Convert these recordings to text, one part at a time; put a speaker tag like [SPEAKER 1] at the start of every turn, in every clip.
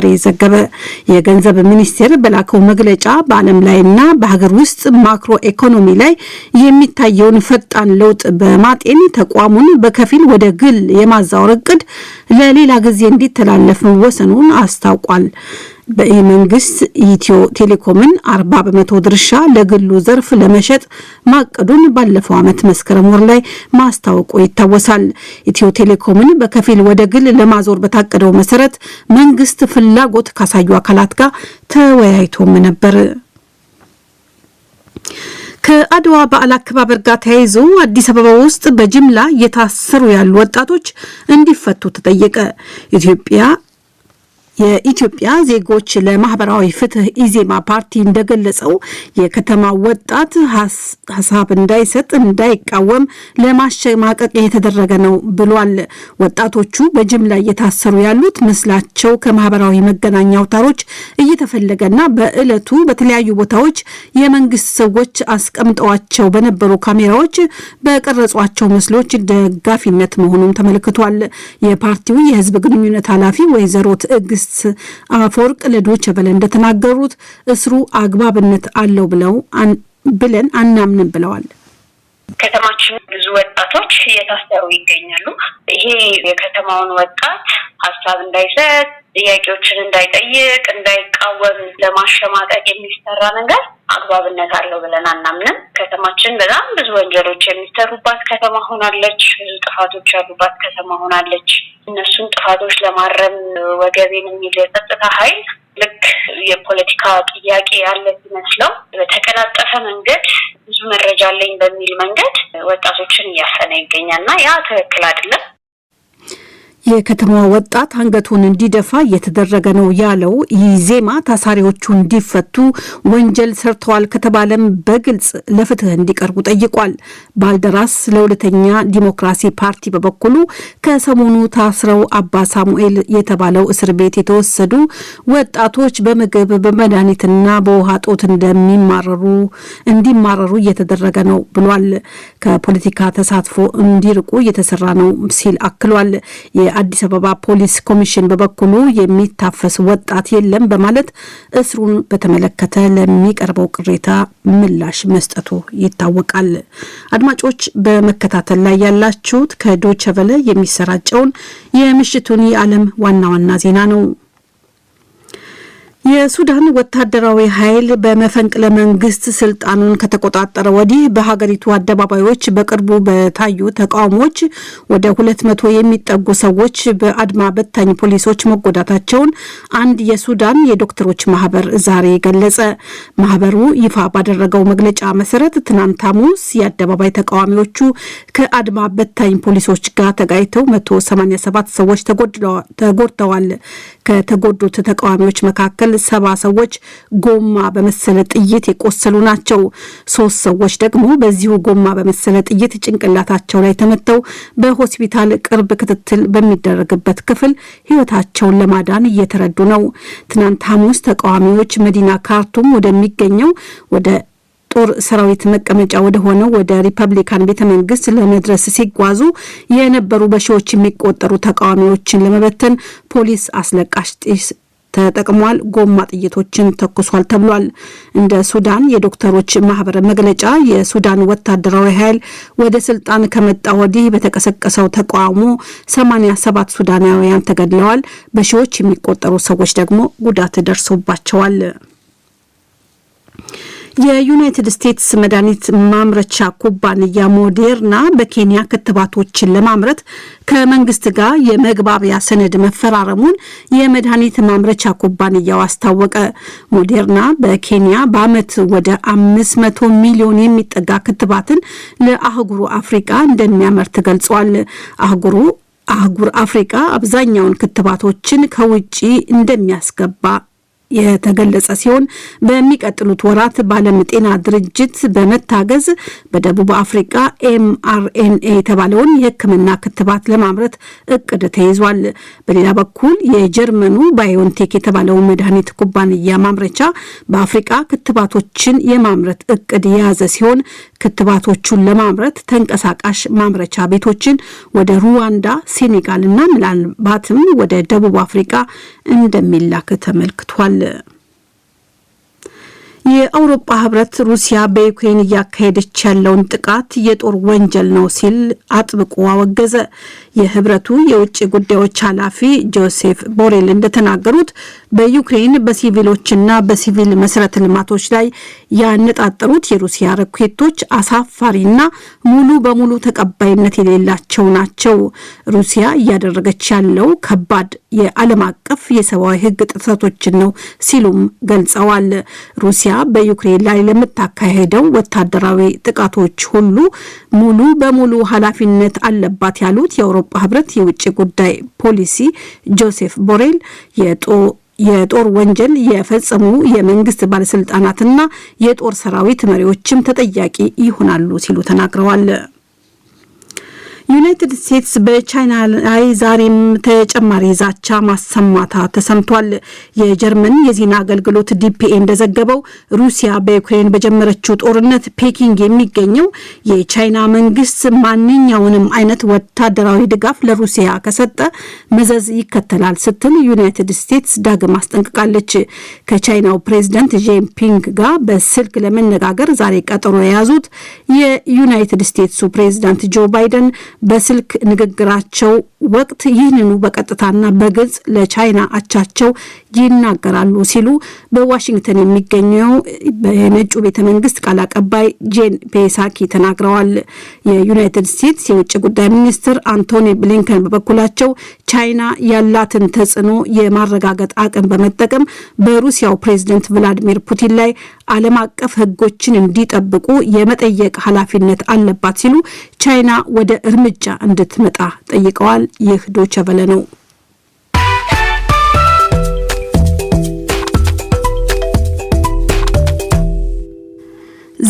[SPEAKER 1] ዛሬ ዘገበ። የገንዘብ ሚኒስቴር በላከው መግለጫ በዓለም ላይና በሀገር ውስጥ ማክሮ ኢኮኖሚ ላይ የሚታየውን ፈጣን ለውጥ በማጤን ተቋሙን በከፊል ወደ ግል የማዛወር እቅድ ለሌላ ጊዜ እንዲተላለፍ መወሰኑን አስታውቋል። በመንግስት ኢትዮ ቴሌኮምን 40% ድርሻ ለግሉ ዘርፍ ለመሸጥ ማቀዱን ባለፈው ዓመት መስከረም ወር ላይ ማስታወቁ ይታወሳል። ኢትዮ ቴሌኮምን በከፊል ወደ ግል ለማዞር በታቀደው መሰረት መንግስት ፍላጎት ካሳዩ አካላት ጋር ተወያይቶም ነበር። ከአድዋ በዓል አከባበር ጋር ተያይዞ አዲስ አበባ ውስጥ በጅምላ እየታሰሩ ያሉ ወጣቶች እንዲፈቱ ተጠየቀ። የኢትዮጵያ ዜጎች ለማህበራዊ ፍትህ ኢዜማ ፓርቲ እንደገለጸው የከተማ ወጣት ሐሳብ እንዳይሰጥ እንዳይቃወም ለማሸማቀቅ የተደረገ ነው ብሏል። ወጣቶቹ በጅምላ እየታሰሩ ያሉት ምስላቸው ከማህበራዊ መገናኛ አውታሮች እየተፈለገና በእለቱ በተለያዩ ቦታዎች የመንግስት ሰዎች አስቀምጠዋቸው በነበሩ ካሜራዎች በቀረጿቸው ምስሎች ደጋፊነት መሆኑን ተመልክቷል። የፓርቲው የህዝብ ግንኙነት ኃላፊ ወይዘሮ ትዕግስት አፈወርቅ ለዶይቼ ቬለ እንደተናገሩት እስሩ አግባብነት አለው ብለን አናምንም ብለዋል።
[SPEAKER 2] ከተማችን ብዙ ወጣቶች እየታሰሩ ይገኛሉ። ይሄ የከተማውን ወጣት ሐሳብ እንዳይሰጥ፣ ጥያቄዎችን እንዳይጠይቅ፣ እንዳይቃወም ለማሸማቀቅ የሚሰራ ነገር አግባብነት አለው ብለን አናምንም። ከተማችን በጣም ብዙ ወንጀሎች የሚሰሩባት ከተማ ሆናለች። ብዙ ጥፋቶች ያሉባት ከተማ ሆናለች። እነሱን ጥፋቶች ለማረም ወገቤን የሚል የጸጥታ ኃይል ልክ የፖለቲካ ጥያቄ ያለ ሲመስለው በተቀላጠፈ መንገድ ብዙ መረጃ አለኝ በሚል መንገድ ወጣቶችን እያፈነ ይገኛልና ያ ትክክል አይደለም።
[SPEAKER 1] የከተማዋ ወጣት አንገቱን እንዲደፋ እየተደረገ ነው ያለው ኢዜማ ታሳሪዎቹ እንዲፈቱ፣ ወንጀል ሰርተዋል ከተባለም በግልጽ ለፍትህ እንዲቀርቡ ጠይቋል። ባልደራስ ለሁለተኛ ዲሞክራሲ ፓርቲ በበኩሉ ከሰሞኑ ታስረው አባ ሳሙኤል የተባለው እስር ቤት የተወሰዱ ወጣቶች በምግብ በመድኃኒትና በውሃ ጦት እንዲማረሩ እየተደረገ ነው ብሏል። ከፖለቲካ ተሳትፎ እንዲርቁ እየተሰራ ነው ሲል አክሏል። የአዲስ አበባ ፖሊስ ኮሚሽን በበኩሉ የሚታፈስ ወጣት የለም በማለት እስሩን በተመለከተ ለሚቀርበው ቅሬታ ምላሽ መስጠቱ ይታወቃል። አድማጮች በመከታተል ላይ ያላችሁት ከዶይቼ ቬለ የሚሰራጨውን የምሽቱን የዓለም ዋና ዋና ዜና ነው። የሱዳን ወታደራዊ ኃይል በመፈንቅለ መንግስት ስልጣኑን ከተቆጣጠረ ወዲህ በሀገሪቱ አደባባዮች በቅርቡ በታዩ ተቃውሞዎች ወደ 200 የሚጠጉ ሰዎች በአድማ በታኝ ፖሊሶች መጎዳታቸውን አንድ የሱዳን የዶክተሮች ማህበር ዛሬ ገለጸ። ማህበሩ ይፋ ባደረገው መግለጫ መሰረት ትናንት ሐሙስ የአደባባይ ተቃዋሚዎቹ ከአድማ በታኝ ፖሊሶች ጋር ተጋጭተው 187 ሰዎች ተጎድተዋል። ከተጎዱት ተቃዋሚዎች መካከል 70 ሰዎች ጎማ በመሰለ ጥይት የቆሰሉ ናቸው። 3 ሰዎች ደግሞ በዚሁ ጎማ በመሰለ ጥይት ጭንቅላታቸው ላይ ተመተው በሆስፒታል ቅርብ ክትትል በሚደረግበት ክፍል ህይወታቸውን ለማዳን እየተረዱ ነው። ትናንት ሐሙስ ተቃዋሚዎች መዲና ካርቱም ወደሚገኘው ወደ ጦር ሰራዊት መቀመጫ ወደ ሆነው ወደ ሪፐብሊካን ቤተመንግስት ለመድረስ ሲጓዙ የነበሩ በሺዎች የሚቆጠሩ ተቃዋሚዎችን ለመበተን ፖሊስ አስለቃሽ ጢስ ተጠቅሟል፣ ጎማ ጥይቶችን ተኩሷል ተብሏል። እንደ ሱዳን የዶክተሮች ማህበር መግለጫ የሱዳን ወታደራዊ ኃይል ወደ ስልጣን ከመጣ ወዲህ በተቀሰቀሰው ተቃውሞ 87 ሱዳናውያን ተገድለዋል፣ በሺዎች የሚቆጠሩ ሰዎች ደግሞ ጉዳት ደርሶባቸዋል። የዩናይትድ ስቴትስ መድኃኒት ማምረቻ ኩባንያ ሞዴርና በኬንያ ክትባቶችን ለማምረት ከመንግስት ጋር የመግባቢያ ሰነድ መፈራረሙን የመድኃኒት ማምረቻ ኩባንያው አስታወቀ። ሞዴርና በኬንያ በአመት ወደ 500 ሚሊዮን የሚጠጋ ክትባትን ለአህጉሩ አፍሪካ እንደሚያመርት ገልጿል። አህጉር አፍሪካ አብዛኛውን ክትባቶችን ከውጪ እንደሚያስገባ የተገለጸ ሲሆን በሚቀጥሉት ወራት በዓለም ጤና ድርጅት በመታገዝ በደቡብ አፍሪካ ኤምአርኤንኤ የተባለውን የሕክምና ክትባት ለማምረት እቅድ ተይዟል። በሌላ በኩል የጀርመኑ ባዮንቴክ የተባለው መድኃኒት ኩባንያ ማምረቻ በአፍሪካ ክትባቶችን የማምረት እቅድ የያዘ ሲሆን ክትባቶቹን ለማምረት ተንቀሳቃሽ ማምረቻ ቤቶችን ወደ ሩዋንዳ፣ ሴኔጋል እና ምናልባትም ወደ ደቡብ አፍሪካ እንደሚላክ ተመልክቷል። የአውሮፓ ህብረት ሩሲያ በዩክሬን እያካሄደች ያለውን ጥቃት የጦር ወንጀል ነው ሲል አጥብቆ አወገዘ። የህብረቱ የውጭ ጉዳዮች ኃላፊ ጆሴፍ ቦሬል እንደተናገሩት በዩክሬን በሲቪሎችና በሲቪል መሰረተ ልማቶች ላይ ያነጣጠሩት የሩሲያ ሮኬቶች አሳፋሪና ሙሉ በሙሉ ተቀባይነት የሌላቸው ናቸው። ሩሲያ እያደረገች ያለው ከባድ የዓለም አቀፍ የሰብአዊ ህግ ጥሰቶችን ነው ሲሉም ገልጸዋል። ሩሲያ በዩክሬን ላይ ለምታካሄደው ወታደራዊ ጥቃቶች ሁሉ ሙሉ በሙሉ ኃላፊነት አለባት ያሉት የአውሮፓ ህብረት የውጭ ጉዳይ ፖሊሲ ጆሴፍ ቦሬል የጦር ወንጀል የፈጸሙ የመንግስት ባለስልጣናትና የጦር ሰራዊት መሪዎችም ተጠያቂ ይሆናሉ ሲሉ ተናግረዋል። ዩናይትድ ስቴትስ በቻይና ላይ ዛሬም ተጨማሪ ዛቻ ማሰማታ ተሰምቷል። የጀርመን የዜና አገልግሎት ዲፒኤ እንደዘገበው ሩሲያ በዩክሬን በጀመረችው ጦርነት ፔኪንግ የሚገኘው የቻይና መንግስት ማንኛውንም አይነት ወታደራዊ ድጋፍ ለሩሲያ ከሰጠ መዘዝ ይከተላል ስትል ዩናይትድ ስቴትስ ዳግም አስጠንቅቃለች። ከቻይናው ፕሬዝዳንት ጂንፒንግ ጋር በስልክ ለመነጋገር ዛሬ ቀጠሮ የያዙት የዩናይትድ ስቴትሱ ፕሬዝዳንት ጆ ባይደን በስልክ ንግግራቸው ወቅት ይህንኑ በቀጥታና በግልጽ ለቻይና አቻቸው ይናገራሉ ሲሉ በዋሽንግተን የሚገኘው በነጩ ቤተ መንግስት ቃል አቀባይ ጄን ፔሳኪ ተናግረዋል። የዩናይትድ ስቴትስ የውጭ ጉዳይ ሚኒስትር አንቶኒ ብሊንከን በበኩላቸው ቻይና ያላትን ተጽዕኖ የማረጋገጥ አቅም በመጠቀም በሩሲያው ፕሬዝዳንት ቭላዲሚር ፑቲን ላይ ዓለም አቀፍ ሕጎችን እንዲጠብቁ የመጠየቅ ኃላፊነት አለባት ሲሉ ቻይና ወደ እርምጃ እንድትመጣ ጠይቀዋል። ይህ ዶቼ ቬለ ነው።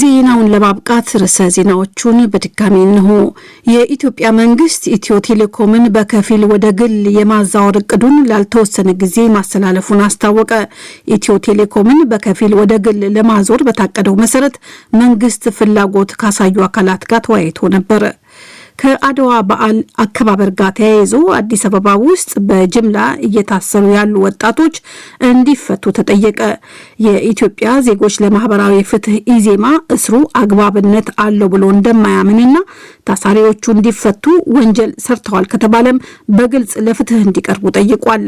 [SPEAKER 1] ዜናውን ለማብቃት ርዕሰ ዜናዎቹን በድጋሚ እንሆ። የኢትዮጵያ መንግስት ኢትዮ ቴሌኮምን በከፊል ወደ ግል የማዛወር እቅዱን ላልተወሰነ ጊዜ ማስተላለፉን አስታወቀ። ኢትዮ ቴሌኮምን በከፊል ወደ ግል ለማዞር በታቀደው መሰረት መንግስት ፍላጎት ካሳዩ አካላት ጋር ተወያይቶ ነበር። ከአድዋ በዓል አከባበር ጋር ተያይዞ አዲስ አበባ ውስጥ በጅምላ እየታሰሩ ያሉ ወጣቶች እንዲፈቱ ተጠየቀ። የኢትዮጵያ ዜጎች ለማህበራዊ ፍትህ ኢዜማ እስሩ አግባብነት አለው ብሎ እንደማያምንና ታሳሪዎቹ እንዲፈቱ ወንጀል ሰርተዋል ከተባለም በግልጽ ለፍትህ እንዲቀርቡ ጠይቋል።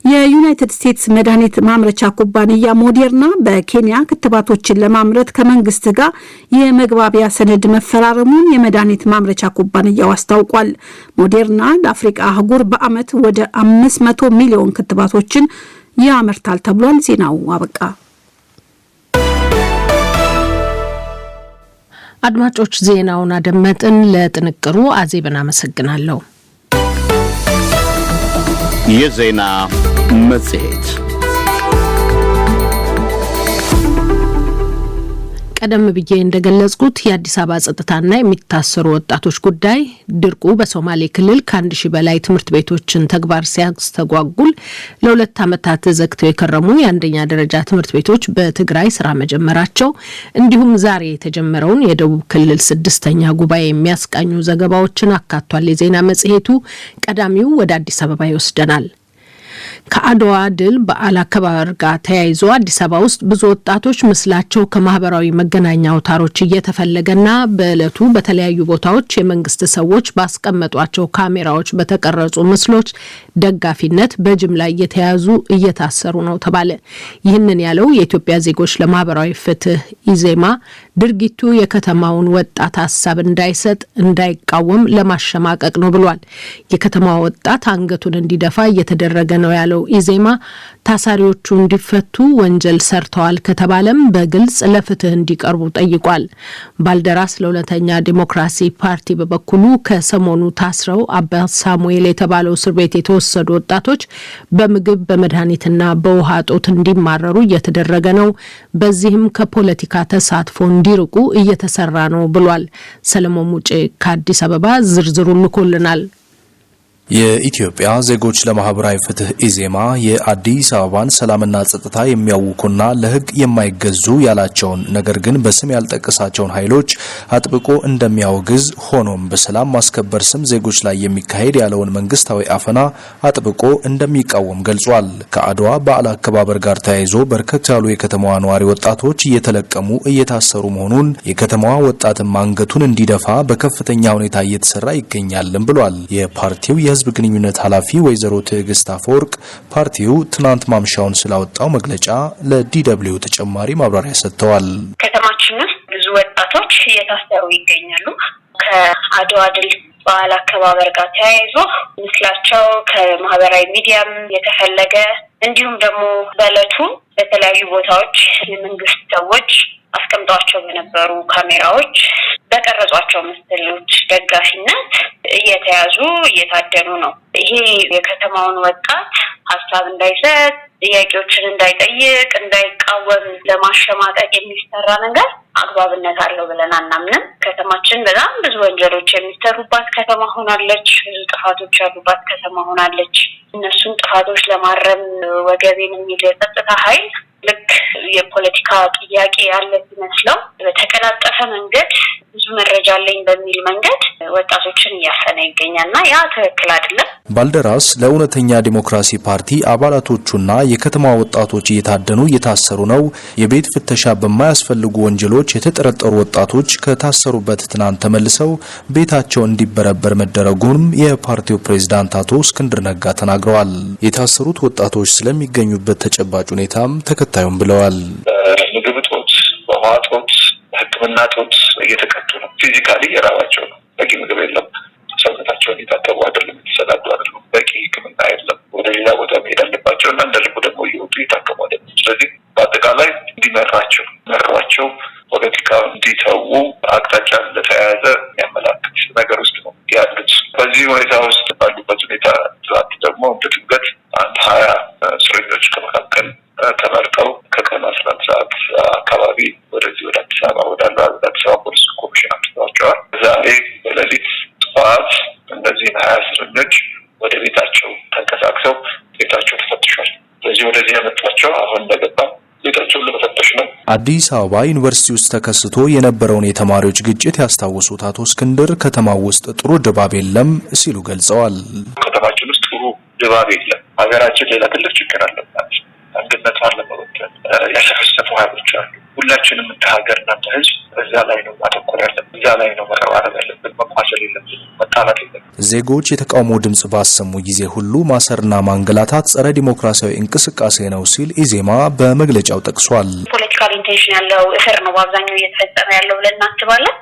[SPEAKER 1] የዩናይትድ ስቴትስ መድኃኒት ማምረቻ ኩባንያ ሞዴርና በኬንያ ክትባቶችን ለማምረት ከመንግስት ጋር የመግባቢያ ሰነድ መፈራረሙን የመድኃኒት ማምረቻ ኩባንያው አስታውቋል። ሞዴርና ለአፍሪካ አህጉር በአመት ወደ 500 ሚሊዮን ክትባቶችን ያመርታል ተብሏል። ዜናው አበቃ።
[SPEAKER 3] አድማጮች ዜናውን አደመጥን። ለጥንቅሩ አዜብን አመሰግናለሁ።
[SPEAKER 4] የዜና መጽሔት
[SPEAKER 3] ቀደም ብዬ እንደገለጽኩት የአዲስ አበባ ጸጥታና የሚታሰሩ ወጣቶች ጉዳይ ድርቁ በሶማሌ ክልል ከ1000 በላይ ትምህርት ቤቶችን ተግባር ሲያስተጓጉል ለ2 ዓመታት ዘግተው የከረሙ የአንደኛ ደረጃ ትምህርት ቤቶች በትግራይ ስራ መጀመራቸው እንዲሁም ዛሬ የተጀመረውን የደቡብ ክልል 6ኛ ጉባኤ የሚያስቃኙ ዘገባዎችን አካቷል። የዜና መጽሔቱ ቀዳሚው ወደ አዲስ አበባ ይወስደናል። ከአድዋ ድል በዓል አከባበር ጋር ተያይዞ አዲስ አበባ ውስጥ ብዙ ወጣቶች ምስላቸው ከማህበራዊ መገናኛ አውታሮች እየተፈለገና በእለቱ በተለያዩ ቦታዎች የመንግስት ሰዎች ባስቀመጧቸው ካሜራዎች በተቀረጹ ምስሎች ደጋፊነት በጅምላ እየተያዙ እየታሰሩ ነው ተባለ። ይህንን ያለው የኢትዮጵያ ዜጎች ለማህበራዊ ፍትህ ኢዜማ ድርጊቱ የከተማውን ወጣት ሀሳብ እንዳይሰጥ እንዳይቃወም ለማሸማቀቅ ነው ብሏል። የከተማው ወጣት አንገቱን እንዲደፋ እየተደረገ ነው ያለው ኢዜማ ታሳሪዎቹ እንዲፈቱ፣ ወንጀል ሰርተዋል ከተባለም በግልጽ ለፍትህ እንዲቀርቡ ጠይቋል። ባልደራስ ለእውነተኛ ዲሞክራሲ ፓርቲ በበኩሉ ከሰሞኑ ታስረው አባ ሳሙኤል የተባለው እስር ቤት የተወሰዱ ወጣቶች በምግብ በመድኃኒትና በውሃ እጦት እንዲማረሩ እየተደረገ ነው፣ በዚህም ከፖለቲካ ተሳትፎ እንዲርቁ እየተሰራ ነው ብሏል። ሰለሞን ሙጬ ከአዲስ አበባ ዝርዝሩን ልኮልናል።
[SPEAKER 5] የኢትዮጵያ ዜጎች ለማህበራዊ ፍትህ ኢዜማ የአዲስ አበባን ሰላምና ጸጥታ የሚያውኩና ለህግ የማይገዙ ያላቸውን ነገር ግን በስም ያልጠቀሳቸውን ኃይሎች አጥብቆ እንደሚያወግዝ፣ ሆኖም በሰላም ማስከበር ስም ዜጎች ላይ የሚካሄድ ያለውን መንግስታዊ አፈና አጥብቆ እንደሚቃወም ገልጿል። ከአድዋ በዓል አከባበር ጋር ተያይዞ በርከት ያሉ የከተማዋ ነዋሪ ወጣቶች እየተለቀሙ እየታሰሩ መሆኑን፣ የከተማዋ ወጣትም አንገቱን እንዲደፋ በከፍተኛ ሁኔታ እየተሰራ ይገኛልም ብሏል። የፓርቲው የህዝብ ግንኙነት ኃላፊ ወይዘሮ ትዕግስት አፈወርቅ ፓርቲው ትናንት ማምሻውን ስላወጣው መግለጫ ለዲደብሊው ተጨማሪ ማብራሪያ ሰጥተዋል።
[SPEAKER 2] ከተማችን ውስጥ ብዙ ወጣቶች እየታሰሩ ይገኛሉ። ከአድዋ ድል በዓል አከባበር ጋር ተያይዞ ምስላቸው ከማህበራዊ ሚዲያም የተፈለገ እንዲሁም ደግሞ በዕለቱ በተለያዩ ቦታዎች የመንግስት ሰዎች አስቀምጧቸው በነበሩ ካሜራዎች በቀረጿቸው ምስሎች ደጋፊነት እየተያዙ እየታደኑ ነው። ይሄ የከተማውን ወጣት ሀሳብ እንዳይሰጥ፣ ጥያቄዎችን እንዳይጠይቅ፣ እንዳይቃወም ለማሸማቀቅ የሚሰራ ነገር አግባብነት አለው ብለን አናምንም። ከተማችን በጣም ብዙ ወንጀሎች የሚሰሩባት ከተማ ሆናለች። ብዙ ጥፋቶች ያሉባት ከተማ ሆናለች። እነሱን ጥፋቶች ለማረም ወገቤን የሚል የጸጥታ ኃይል ልክ የፖለቲካ ጥያቄ ያለ ሲመስለው በተቀላጠፈ መንገድ ብዙ መረጃ አለኝ በሚል መንገድ ወጣቶችን እያፈነ ይገኛልና ያ ትክክል አይደለም።
[SPEAKER 5] ባልደራስ ለእውነተኛ ዲሞክራሲ ፓርቲ አባላቶቹና የከተማ ወጣቶች እየታደኑ እየታሰሩ ነው። የቤት ፍተሻ በማያስፈልጉ ወንጀሎች የተጠረጠሩ ወጣቶች ከታሰሩበት ትናንት ተመልሰው ቤታቸው እንዲበረበር መደረጉንም የፓርቲው ፕሬዝዳንት አቶ እስክንድር ነጋ ተናግረዋል። የታሰሩት ወጣቶች ስለሚገኙበት ተጨባጭ ሁኔታም ተከታዩም ብለዋል።
[SPEAKER 6] ምግብ እጦት፣ ውሃ እጦት፣ ሕክምና እጦት እየተቀጡ ነው። ፊዚካሊ የራባቸው ነው። በቂ ምግብ የለም። ሰውነታቸውን የታጠቡ አይደለም፣ የተሰዳዱ አይደለም። በቂ ሕክምና የለም። ወደ ሌላ ቦታ መሄድ አለባቸው እና እንደ ልቡ ደግሞ እየወጡ እየታከሙ አይደለም። ስለዚህ በአጠቃላይ መሯቸው ፖለቲካ እንዲተዉ አቅጣጫ እንደተያያዘ የሚያመላክት ነገር ውስጥ ነው ያሉት። በዚህ ሁኔታ ውስጥ ባሉበት ሁኔታ ዛት ደግሞ ድንገት 20 እስረኞች ከመካከል ተመርጠው ከቀኑ 11 ሰዓት አካባቢ ወደዚህ ወደ አዲስ አበባ ወዳሉ አዲስ አበባ ፖሊስ ኮሚሽን አምጥተዋቸዋል። ዛሬ በሌሊት ጠዋት እነዚህ 20 እስረኞች ወደ ቤታቸው ተንቀሳቅሰው ቤታቸው ተፈትሿል። ስለዚህ ወደዚህ ያመጧቸው አሁን እንደገባ ቤታቸውን ለመፈተሽ ነው።
[SPEAKER 5] አዲስ አበባ ዩኒቨርሲቲ ውስጥ ተከስቶ የነበረውን የተማሪዎች ግጭት ያስታወሱት አቶ እስክንድር ከተማው ውስጥ ጥሩ ድባብ የለም ሲሉ ገልጸዋል።
[SPEAKER 6] ከተማችን ውስጥ ጥሩ ድባብ የለም። ሀገራችን ሌላ ትልቅ ችግር አለባት። አንድነቷን ለመበተን ያሰፈሰፉ ኃይሎች አሉ። ሁላችንም እንደ ሀገርና እንደ ሕዝብ እዛ ላይ ነው ማተኮር ያለብን። እዛ ላይ ነው መረባረብ ያለብን። መቋሰል የለብን። መጣላት የለብን።
[SPEAKER 5] ዜጎች የተቃውሞ ድምጽ ባሰሙ ጊዜ ሁሉ ማሰርና ማንገላታት ጸረ ዲሞክራሲያዊ እንቅስቃሴ ነው ሲል ኢዜማ በመግለጫው ጠቅሷል።
[SPEAKER 2] ፖለቲካል ኢንቴንሽን ያለው እስር ነው በአብዛኛው እየተፈጸመ ያለው ብለን እናስባለን።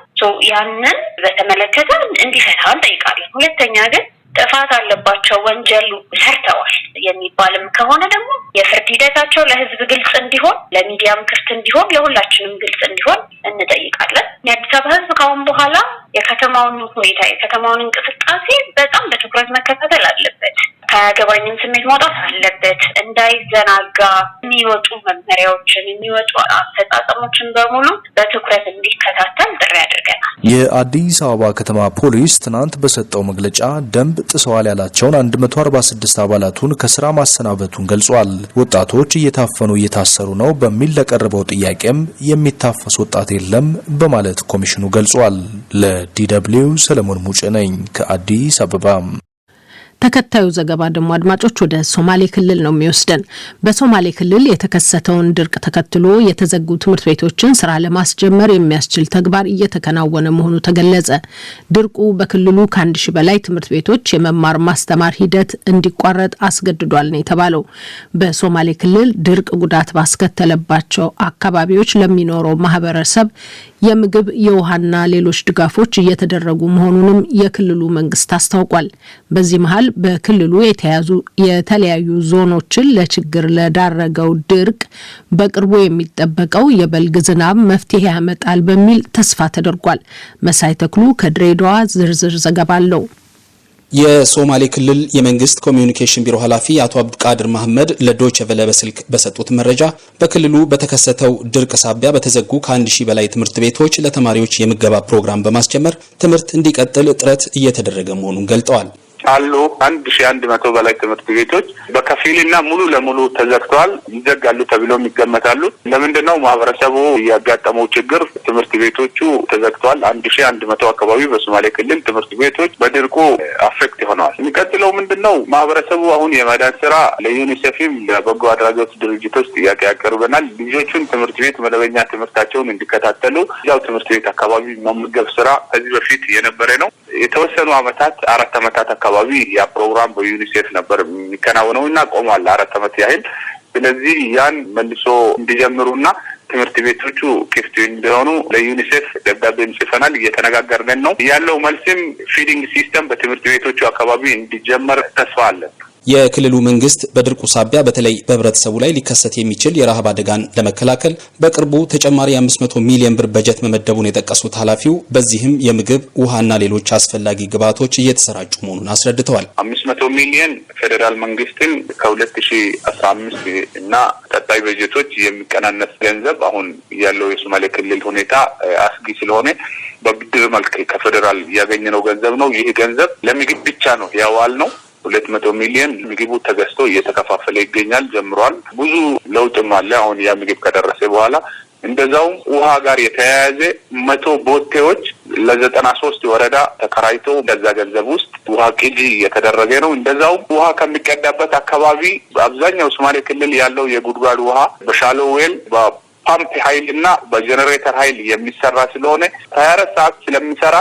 [SPEAKER 2] ያንን በተመለከተ እንዲፈታ እንጠይቃለን። ሁለተኛ ግን ጥፋት አለባቸው፣ ወንጀል ሰርተዋል የሚባልም ከሆነ ደግሞ የፍርድ ሂደታቸው ለህዝብ ግልጽ እንዲሆን፣ ለሚዲያም ክፍት እንዲሆን፣ ለሁላችንም ግልጽ እንዲሆን እንጠይቃለን። የአዲስ አበባ ህዝብ ካሁን በኋላ የከተማውን ሁኔታ የከተማውን እንቅስቃሴ በጣም በትኩረት መከታተል አለበት። ከገባኝም ስሜት መውጣት አለበት። እንዳይዘናጋ የሚወጡ መመሪያዎችን የሚወጡ አፈጻጸሞችን በሙሉ በትኩረት እንዲከታተል ጥሪ አድርገናል።
[SPEAKER 5] የአዲስ አበባ ከተማ ፖሊስ ትናንት በሰጠው መግለጫ ደንብ ጥሰዋል ያላቸውን 146 አባላቱን ከስራ ማሰናበቱን ገልጿል። ወጣቶች እየታፈኑ እየታሰሩ ነው በሚል ለቀረበው ጥያቄም የሚታፈስ ወጣት የለም በማለት ኮሚሽኑ ገልጿል። ለዲደብሊው ሰለሞን ሙጬ ነኝ ከአዲስ አበባ።
[SPEAKER 3] ተከታዩ ዘገባ ደግሞ አድማጮች ወደ ሶማሌ ክልል ነው የሚወስደን። በሶማሌ ክልል የተከሰተውን ድርቅ ተከትሎ የተዘጉ ትምህርት ቤቶችን ስራ ለማስጀመር የሚያስችል ተግባር እየተከናወነ መሆኑ ተገለጸ። ድርቁ በክልሉ ከ1000 በላይ ትምህርት ቤቶች የመማር ማስተማር ሂደት እንዲቋረጥ አስገድዷል ነው የተባለው። በሶማሌ ክልል ድርቅ ጉዳት ባስከተለባቸው አካባቢዎች ለሚኖረው ማህበረሰብ የምግብ የውሃና ሌሎች ድጋፎች እየተደረጉ መሆኑንም የክልሉ መንግስት አስታውቋል። በዚህ መሃል በክልሉ የተለያዩ ዞኖችን ለችግር ለዳረገው ድርቅ በቅርቡ የሚጠበቀው የበልግ ዝናብ መፍትሄ ያመጣል በሚል ተስፋ ተደርጓል። መሳይ ተክሉ ከድሬዳዋ ዝርዝር ዘገባ አለው።
[SPEAKER 7] የሶማሌ ክልል የመንግስት ኮሚዩኒኬሽን ቢሮ ኃላፊ አቶ አብዱልቃድር መሐመድ ለዶይቼ ቬለ በስልክ በሰጡት መረጃ በክልሉ በተከሰተው ድርቅ ሳቢያ በተዘጉ ከ1000 በላይ ትምህርት ቤቶች ለተማሪዎች የምገባ ፕሮግራም በማስጀመር ትምህርት እንዲቀጥል ጥረት እየተደረገ መሆኑን ገልጠዋል።
[SPEAKER 6] አሉ 1100 በላይ ትምህርት ቤቶች በከፊልና ሙሉ ለሙሉ ተዘግተዋል። ይዘጋሉ ተብለው ይገመታሉ። ለምንድነው ማህበረሰቡ ያጋጠመው ችግር? ትምህርት ቤቶቹ ተዘግተዋል። 1100 አካባቢ በሶማሌ ክልል ትምህርት ቤቶች በድርቁ አፌክት ሆነዋል። የሚቀጥለው ምንድነው? ማህበረሰቡ አሁን የማዳን ስራ ለዩኒሴፍም ለበጎ አድራጎት ድርጅቶች ጥያቄ ያቀርበናል። ልጆቹን ትምህርት ቤት መደበኛ ትምህርታቸውን እንዲከታተሉ ያው ትምህርት ቤት አካባቢ መመገብ ስራ ከዚህ በፊት የነበረ ነው። የተወሰኑ አመታት 4 አመታት አካባቢ ያ ፕሮግራም በዩኒሴፍ ነበር የሚከናወነውና ቆሟል 4 አመት ያህል። ስለዚህ ያን መልሶ እንዲጀምሩና ትምህርት ቤቶቹ ክፍት እንዲሆኑ ለዩኒሴፍ ደብዳቤ ጽፈናል። እየተነጋገርን ነው ያለው። መልስም ፊዲንግ ሲስተም በትምህርት ቤቶቹ አካባቢ እንዲጀመር ተስፋ አለን።
[SPEAKER 7] የክልሉ መንግስት በድርቁ ሳቢያ በተለይ በህብረተሰቡ ላይ ሊከሰት የሚችል የረሃብ አደጋን ለመከላከል በቅርቡ ተጨማሪ 500 ሚሊዮን ብር በጀት መመደቡን የጠቀሱት ኃላፊው በዚህም የምግብ ውሃና ሌሎች አስፈላጊ ግብዓቶች እየተሰራጩ መሆኑን አስረድተዋል።
[SPEAKER 6] 500 ሚሊዮን ፌደራል መንግስትን ከ2015 እና ቀጣይ በጀቶች የሚቀናነስ ገንዘብ አሁን ያለው የሶማሌ ክልል ሁኔታ አስጊ ስለሆነ በብድር መልክ ከፌደራል ያገኘነው ገንዘብ ነው። ይህ ገንዘብ ለምግብ ብቻ ነው ያዋል ነው። 200 ሚሊዮን ምግቡ ተገዝቶ እየተከፋፈለ ይገኛል። ጀምሯል። ብዙ ለውጥም አለ። አሁን ያ ምግብ ከደረሰ በኋላ እንደዛውም ውሃ ጋር የተያያዘ 100 ቦቴዎች ለ93 ወረዳ ተከራይቶ በዛ ገንዘብ ውስጥ ውሃ ቅጂ እየተደረገ ነው። እንደዛውም ውሃ ከሚቀዳበት አካባቢ በአብዛኛው ሶማሌ ክልል ያለው የጉድጓድ ውሃ በሻሎ ዌል ፓምፕ ኃይል እና በጀነሬተር ኃይል የሚሰራ ስለሆነ 24 ሰዓት ስለሚሰራ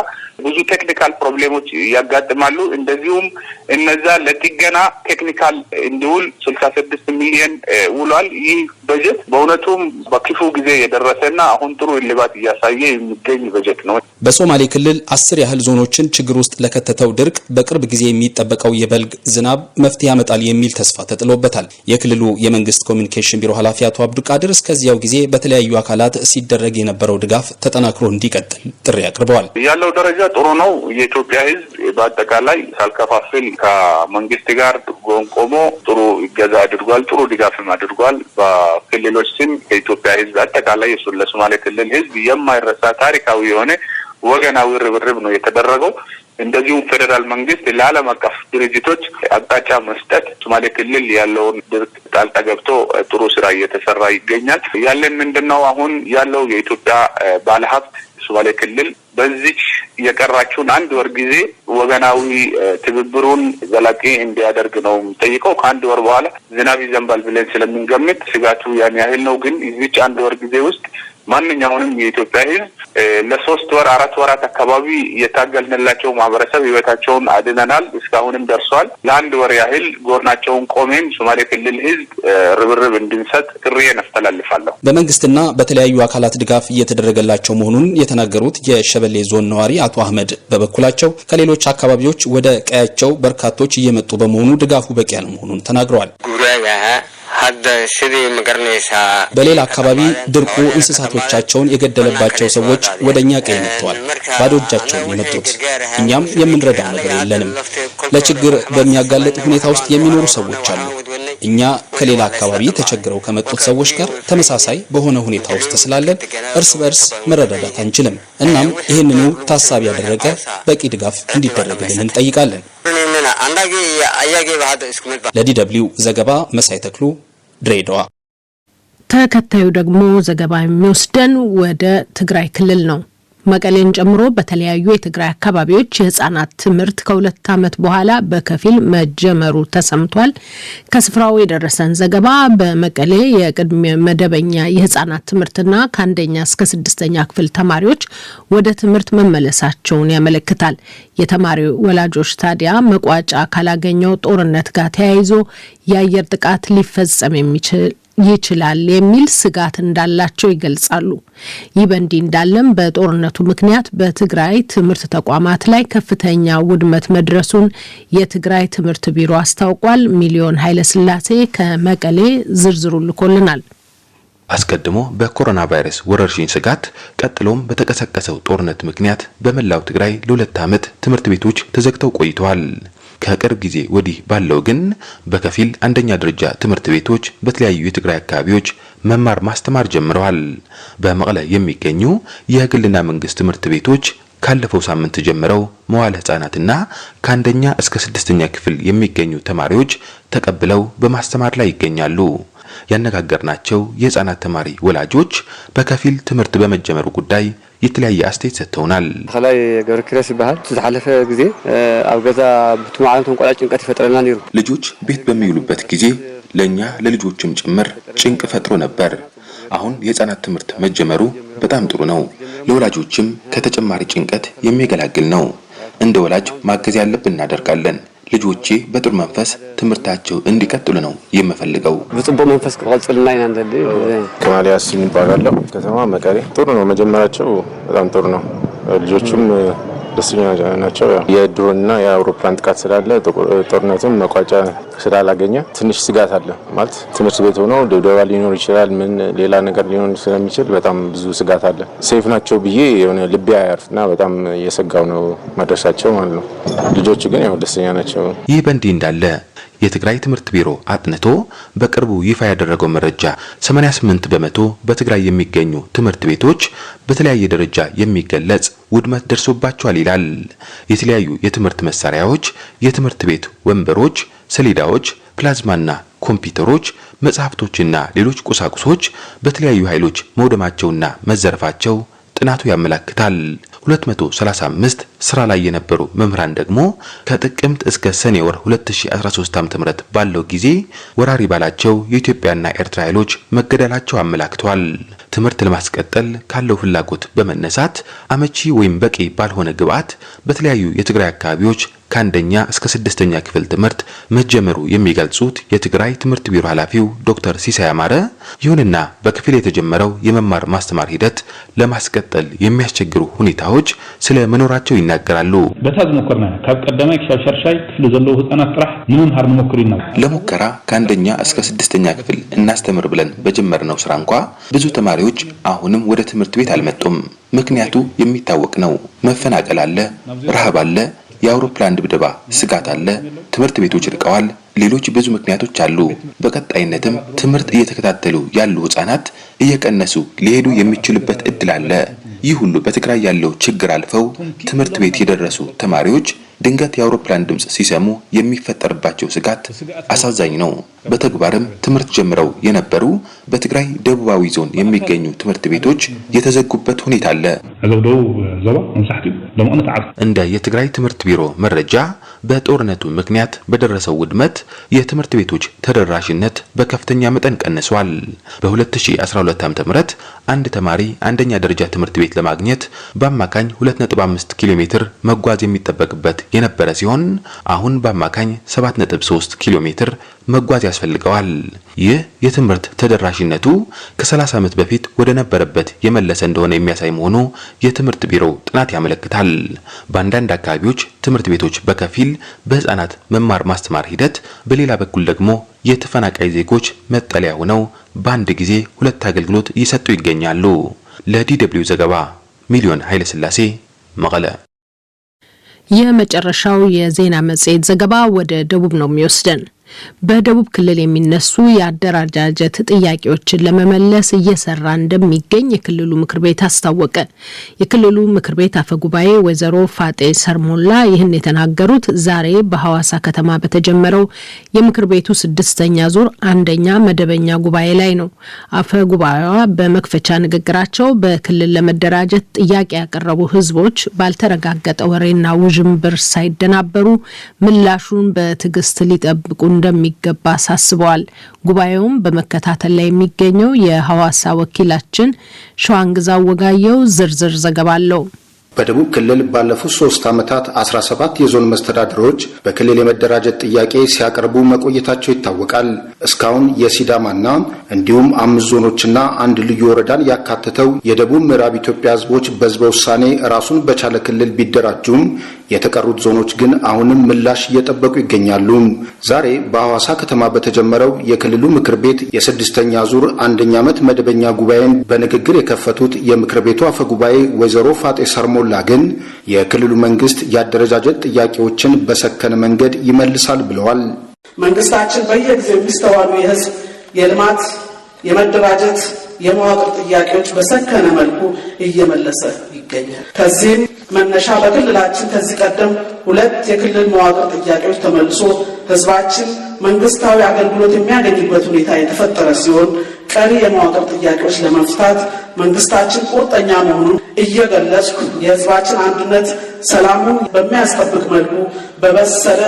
[SPEAKER 6] ብዙ ቴክኒካል ፕሮብሌሞች ያጋጥማሉ። እንደዚሁም እነዛ ለጥገና ቴክኒካል እንዲውል 66 ሚሊዮን ውሏል። ይህ በጀት በእውነቱም በክፉ ጊዜ የደረሰና አሁን ጥሩ እልባት እያሳየ የሚገኝ በጀት ነው።
[SPEAKER 7] በሶማሌ ክልል 10 ያህል ዞኖችን ችግር ውስጥ ለከተተው ድርቅ በቅርብ ጊዜ የሚጠበቀው የበልግ ዝናብ መፍትሄ ያመጣል የሚል ተስፋ ተጥሎበታል። የክልሉ የመንግስት ኮሚዩኒኬሽን ቢሮ ኃላፊ አቶ አብዱልቃድር እስከዚያው ጊዜ በተለያዩ አካላት ሲደረግ የነበረው ድጋፍ ተጠናክሮ እንዲቀጥል ጥሪ አቅርበዋል።
[SPEAKER 6] ያለው ደረጃ ጥሩ ነው። የኢትዮጵያ ሕዝብ በአጠቃላይ ሳልከፋፍል ከመንግስት ጋር ቆሞ ጥሩ እገዛ አድርጓል። ጥሩ ድጋፍም አድርጓል። በክልሎች ስም የኢትዮጵያ ሕዝብ አጠቃላይ ለሶማሌ ክልል ሕዝብ የማይረሳ ታሪካዊ የሆነ ወገናዊ ርብርብ ነው የተደረገው። እንደዚሁም ፌደራል መንግስት ለዓለም አቀፍ ድርጅቶች አቅጣጫ መስጠት ሶማሌ ክልል ያለውን ድርቅ ጣልቃ ገብቶ ጥሩ ስራ እየተሰራ ይገኛል። ያለን ምንድነው? አሁን ያለው የኢትዮጵያ ባለሀብት ሶማሌ ክልል በዚህ የቀራችውን 1 ወር ጊዜ ወገናዊ ትብብሩን ዘላቂ እንዲያደርግ ነው ጠይቀው። ከ1 ወር በኋላ ዝናብ ይዘንባል ብለን ስለምንገምት ስጋቱ ያን ያህል ነው። ግን እዚህ 1 ወር ጊዜ ውስጥ ማንኛውንም የኢትዮጵያ ሕዝብ ለ3 ወር 4 ወራት አካባቢ የታገልንላቸው ማህበረሰብ ህይወታቸውን አድነናል። እስካሁንም ደርሷል። ለ1 ወር ያህል ጎናቸውን ቆሜን ሶማሌ ክልል ሕዝብ ርብርብ እንድንሰጥ ጥሪዬን አስተላልፋለሁ።
[SPEAKER 7] በመንግስትና በተለያዩ አካላት ድጋፍ እየተደረገላቸው መሆኑን የተናገሩት የሸበሌ ዞን ነዋሪ አቶ አህመድ በበኩላቸው ከሌሎች አካባቢዎች ወደ ቀያቸው በርካቶች እየመጡ በመሆኑ ድጋፉ በቂ ያለመሆኑን ተናግረዋል። በሌላ አካባቢ ድርቁ እንስሳቶቻቸውን የገደለባቸው ሰዎች ወደኛ ቀይ መጥተዋል። ባዶ እጃቸውን የመጡት። እኛም የምንረዳው ነገር የለንም። ለችግር በሚያጋልጥ ሁኔታ ውስጥ የሚኖሩ ሰዎች አሉ። እኛ ከሌላ አካባቢ ተቸግረው ከመጡት ሰዎች ጋር ተመሳሳይ በሆነ ሁኔታ ውስጥ ስላለን እርስ በርስ መረዳዳት አንችልም። እናም ይህንኑ ታሳቢ ያደረገ በቂ ድጋፍ እንዲደረግልን እንጠይቃለን። ለዲ.ደብሊው ዘገባ መሳይ ተክሉ ድሬዳዋ።
[SPEAKER 3] ተከታዩ ደግሞ ዘገባ የሚወስደን ወደ ትግራይ ክልል ነው። መቀሌን ጨምሮ በተለያዩ የትግራይ አካባቢዎች የህፃናት ትምህርት ከ2 ዓመት በኋላ በከፊል መጀመሩ ተሰምቷል። ከስፍራው የደረሰን ዘገባ በመቀሌ የቅድመ መደበኛ የህፃናት ትምህርትና ከአንደኛ እስከ 6ኛ ክፍል ተማሪዎች ወደ ትምህርት መመለሳቸውን ያመለክታል። የተማሪው ወላጆች ታዲያ መቋጫ ካላገኘው ጦርነት ጋር ተያይዞ የአየር ጥቃት ሊፈጸም ይችላል የሚል ስጋት እንዳላቸው ይገልጻሉ። ይህ በእንዲህ እንዳለም በጦርነቱ ምክንያት በትግራይ ትምህርት ተቋማት ላይ ከፍተኛ ውድመት መድረሱን የትግራይ ትምህርት ቢሮ አስታውቋል። ሚሊዮን ኃይለስላሴ ከመቀሌ ዝርዝሩ ልኮልናል።
[SPEAKER 8] አስቀድሞ በኮሮና ቫይረስ ወረርሽኝ ስጋት ቀጥሎም በተቀሰቀሰው ጦርነት ምክንያት በመላው ትግራይ ለ2 ዓመት ትምህርት ቤቶች ተዘግተው ቆይተዋል። ከቅርብ ጊዜ ወዲህ ባለው ግን በከፊል አንደኛ ደረጃ ትምህርት ቤቶች በተለያዩ የትግራይ አካባቢዎች መማር ማስተማር ጀምረዋል። በመቀለ የሚገኙ የግልና መንግስት ትምህርት ቤቶች ካለፈው ሳምንት ጀምረው መዋዕለ ህጻናትና ከአንደኛ እስከ 6ኛ ክፍል የሚገኙ ተማሪዎች ተቀብለው በማስተማር ላይ ይገኛሉ። ያነጋገርናቸው የህፃናት ተማሪ ወላጆች በከፊል ትምህርት በመጀመሩ ጉዳይ የተለያየ አስተያየት ሰጥተውናል።
[SPEAKER 9] ከላይ ገብረክረስ ይባል ተዛለፈ ጊዜ አብገዛ በትማዓለም ቆላጭ ጭንቀት ይፈጥረና ነው።
[SPEAKER 8] ልጆች ቤት በሚውሉበት ጊዜ ለኛ ለልጆችም ጭምር ጭንቅ ፈጥሮ ነበር። አሁን የህፃናት ትምህርት መጀመሩ በጣም ጥሩ ነው። ለወላጆችም ከተጨማሪ ጭንቀት የሚገላግል ነው። እንደ ወላጅ ማገዝ ያለብን እናደርጋለን። ልጆቼ በጥሩ መንፈስ ትምህርታቸው እንዲቀጥሉ ነው የምፈልገው።
[SPEAKER 9] በጥሩ መንፈስ ከቀጥልና ይናንደል
[SPEAKER 10] ከማሊያስ ይባላል። ከተማ መቀሌ ጥሩ ነው። መጀመራቸው በጣም ጥሩ ነው። ልጆቹም ደስተኛ ናቸው። የድሮንና የአውሮፕላን ጥቃት ስላለ ጦርነቱም መቋጫ ስላላገኘ ትንሽ ስጋት አለ። ማለት ትምህርት ቤት ሆኖ ድብደባ ሊኖር ይችላል፣ ምን ሌላ ነገር ሊኖር ስለሚችል በጣም ብዙ ስጋት አለ። ሴፍ ናቸው ብዬ የሆነ ልቤ አያርፍና በጣም እየሰጋው ነው መድረሳቸው ማለት ነው። ልጆቹ ግን ያው ደስተኛ ናቸው።
[SPEAKER 8] ይህ በእንዲህ እንዳለ የትግራይ ትምህርት ቢሮ አጥንቶ በቅርቡ ይፋ ያደረገው መረጃ 88 በመቶ በትግራይ የሚገኙ ትምህርት ቤቶች በተለያየ ደረጃ የሚገለጽ ውድመት ደርሶባቸዋል ይላል። የተለያዩ የትምህርት መሳሪያዎች፣ የትምህርት ቤት ወንበሮች፣ ሰሌዳዎች፣ ፕላዝማና ኮምፒውተሮች፣ መጽሐፍቶችና ሌሎች ቁሳቁሶች በተለያዩ ኃይሎች መውደማቸውና መዘረፋቸው ጥናቱ ያመለክታል። 235 ስራ ላይ የነበሩ መምህራን ደግሞ ከጥቅምት እስከ ሰኔ ወር 2013 ዓ.ም ባለው ጊዜ ወራሪ ባላቸው የኢትዮጵያና ኤርትራ ኃይሎች መገደላቸው አመላክቷል። ትምህርት ለማስቀጠል ካለው ፍላጎት በመነሳት አመቺ ወይም በቂ ባልሆነ ግብዓት በተለያዩ የትግራይ አካባቢዎች ከአንደኛ እስከ 6ኛ ክፍል ትምህርት መጀመሩ የሚገልጹት የትግራይ ትምህርት ቢሮ ኃላፊው ዶክተር ሲሳይ አማረ፣ ይሁንና በክፍል የተጀመረው የመማር ማስተማር ሂደት ለማስቀጠል የሚያስቸግሩ ሁኔታዎች ስለ መኖራቸው ይናገራሉ።
[SPEAKER 11] በታዝ ሞከርና ካብ ቀዳማይ ክሳብ ሻርሻይ ክፍል ዘለው ህፃናት ጥራሕ ንመምሃር ንሞክር ነው።
[SPEAKER 8] ለሙከራ ከአንደኛ እስከ 6ኛ ክፍል እናስተምር ብለን በጀመርነው ስራ እንኳ ብዙ ተማሪዎች አሁንም ወደ ትምህርት ቤት አልመጡም። ምክንያቱ የሚታወቅ ነው። መፈናቀል አለ፣ ረሃብ አለ፣ የአውሮፕላን ድብደባ ስጋት አለ፣ ትምህርት ቤቶች ርቀዋል፣ ሌሎች ብዙ ምክንያቶች አሉ። በቀጣይነትም ትምህርት እየተከታተሉ ያሉ ህፃናት እየቀነሱ ሊሄዱ የሚችሉበት እድል አለ። ይህ ሁሉ በትግራይ ያለው ችግር አልፈው ትምህርት ቤት የደረሱ ተማሪዎች ድንገት የአውሮፕላን ድምጽ ሲሰሙ የሚፈጠርባቸው ስጋት አሳዛኝ ነው። በተግባርም ትምህርት ጀምረው የነበሩ በትግራይ ደቡባዊ ዞን የሚገኙ ትምህርት ቤቶች የተዘጉበት ሁኔታ አለ። እንደ የትግራይ ትምህርት ቢሮ መረጃ በጦርነቱ ምክንያት በደረሰው ውድመት የትምህርት ቤቶች ተደራሽነት በከፍተኛ መጠን ቀንሷል። በ2012 ዓ.ም አንድ ተማሪ አንደኛ ደረጃ ትምህርት ቤት ለማግኘት በአማካኝ 2.5 ኪሎ ሜትር መጓዝ የሚጠበቅበት የነበረ ሲሆን አሁን በአማካኝ 7.3 ኪሎ ሜትር መጓዝ ያስፈልገዋል። ይህ የትምህርት ተደራሽነቱ ከ30 ዓመት በፊት ወደ ነበረበት የመለሰ እንደሆነ የሚያሳይ መሆኑ የትምህርት ቢሮው ጥናት ያመለክታል። በአንዳንድ አካባቢዎች ትምህርት ቤቶች በከፊል በህፃናት መማር ማስተማር ሂደት፣ በሌላ በኩል ደግሞ የተፈናቃይ ዜጎች መጠለያ ሆነው በአንድ ጊዜ ሁለት አገልግሎት እየሰጡ ይገኛሉ። ለዲደብሊው ዘገባ ሚሊዮን ኃይለስላሴ መቀለ።
[SPEAKER 3] የመጨረሻው የዜና መጽሔት ዘገባ ወደ ደቡብ ነው የሚወስደን። በደቡብ ክልል የሚነሱ የአደረጃጀት ጥያቄዎችን ለመመለስ እየሰራ እንደሚገኝ የክልሉ ምክር ቤት አስታወቀ። የክልሉ ምክር ቤት አፈጉባኤ ወይዘሮ ፋጤ ሰርሞላ ይህን የተናገሩት ዛሬ በሐዋሳ ከተማ በተጀመረው የምክር ቤቱ 6ኛ ዙር አንደኛ መደበኛ ጉባኤ ላይ ነው። አፈጉባኤዋ በመክፈቻ ንግግራቸው በክልል ለመደራጀት ጥያቄ ያቀረቡ ህዝቦች ባልተረጋገጠ ወሬና ውዥንብር ሳይደናበሩ ምላሹን በትዕግስት ሊጠብቁ እንደሚገባ አሳስበዋል። ጉባኤውም በመከታተል ላይ የሚገኘው የሐዋሳ ወኪላችን ሸዋንግዛው ወጋየው ዝርዝር ዘገባ አለው።
[SPEAKER 12] በደቡብ ክልል ባለፉት 3 ዓመታት 17 የዞን መስተዳድሮች በክልል የመደራጀት ጥያቄ ሲያቀርቡ መቆየታቸው ይታወቃል። እስካሁን የሲዳማና እንዲሁም 5 ዞኖችና አንድ ልዩ ወረዳን ያካተተው የደቡብ ምዕራብ ኢትዮጵያ ህዝቦች በህዝበ ውሳኔ ራሱን በቻለ ክልል ቢደራጁም የተቀሩት ዞኖች ግን አሁንም ምላሽ እየጠበቁ ይገኛሉ። ዛሬ በሐዋሳ ከተማ በተጀመረው የክልሉ ምክር ቤት የ6ኛ ዙር አንደኛ ዓመት መደበኛ ጉባኤን በንግግር የከፈቱት የምክር ቤቱ አፈጉባኤ ወይዘሮ ፋጤ ሰርሞላ ግን የክልሉ መንግስት የአደረጃጀት ጥያቄዎችን በሰከነ መንገድ ይመልሳል ብለዋል።
[SPEAKER 13] መንግስታችን በየጊዜው የሚስተዋሉ የህዝብ የልማት የመደራጀት የመዋቅር ጥያቄዎች በሰከነ መልኩ እየመለሰ ይገኛል። ከዚህም መነሻ በክልላችን ከዚህ ቀደም 2 የክልል መዋቅር ጥያቄዎች ተመልሶ ህዝባችን መንግስታዊ አገልግሎት የሚያገኝበት ሁኔታ የተፈጠረ ሲሆን ቀሪ የመዋቅር ጥያቄዎች ለመፍታት መንግስታችን ቁርጠኛ መሆኑን እየገለጽኩ የህዝባችን አንድነት ሰላሙን በሚያስጠብቅ መልኩ በበሰለ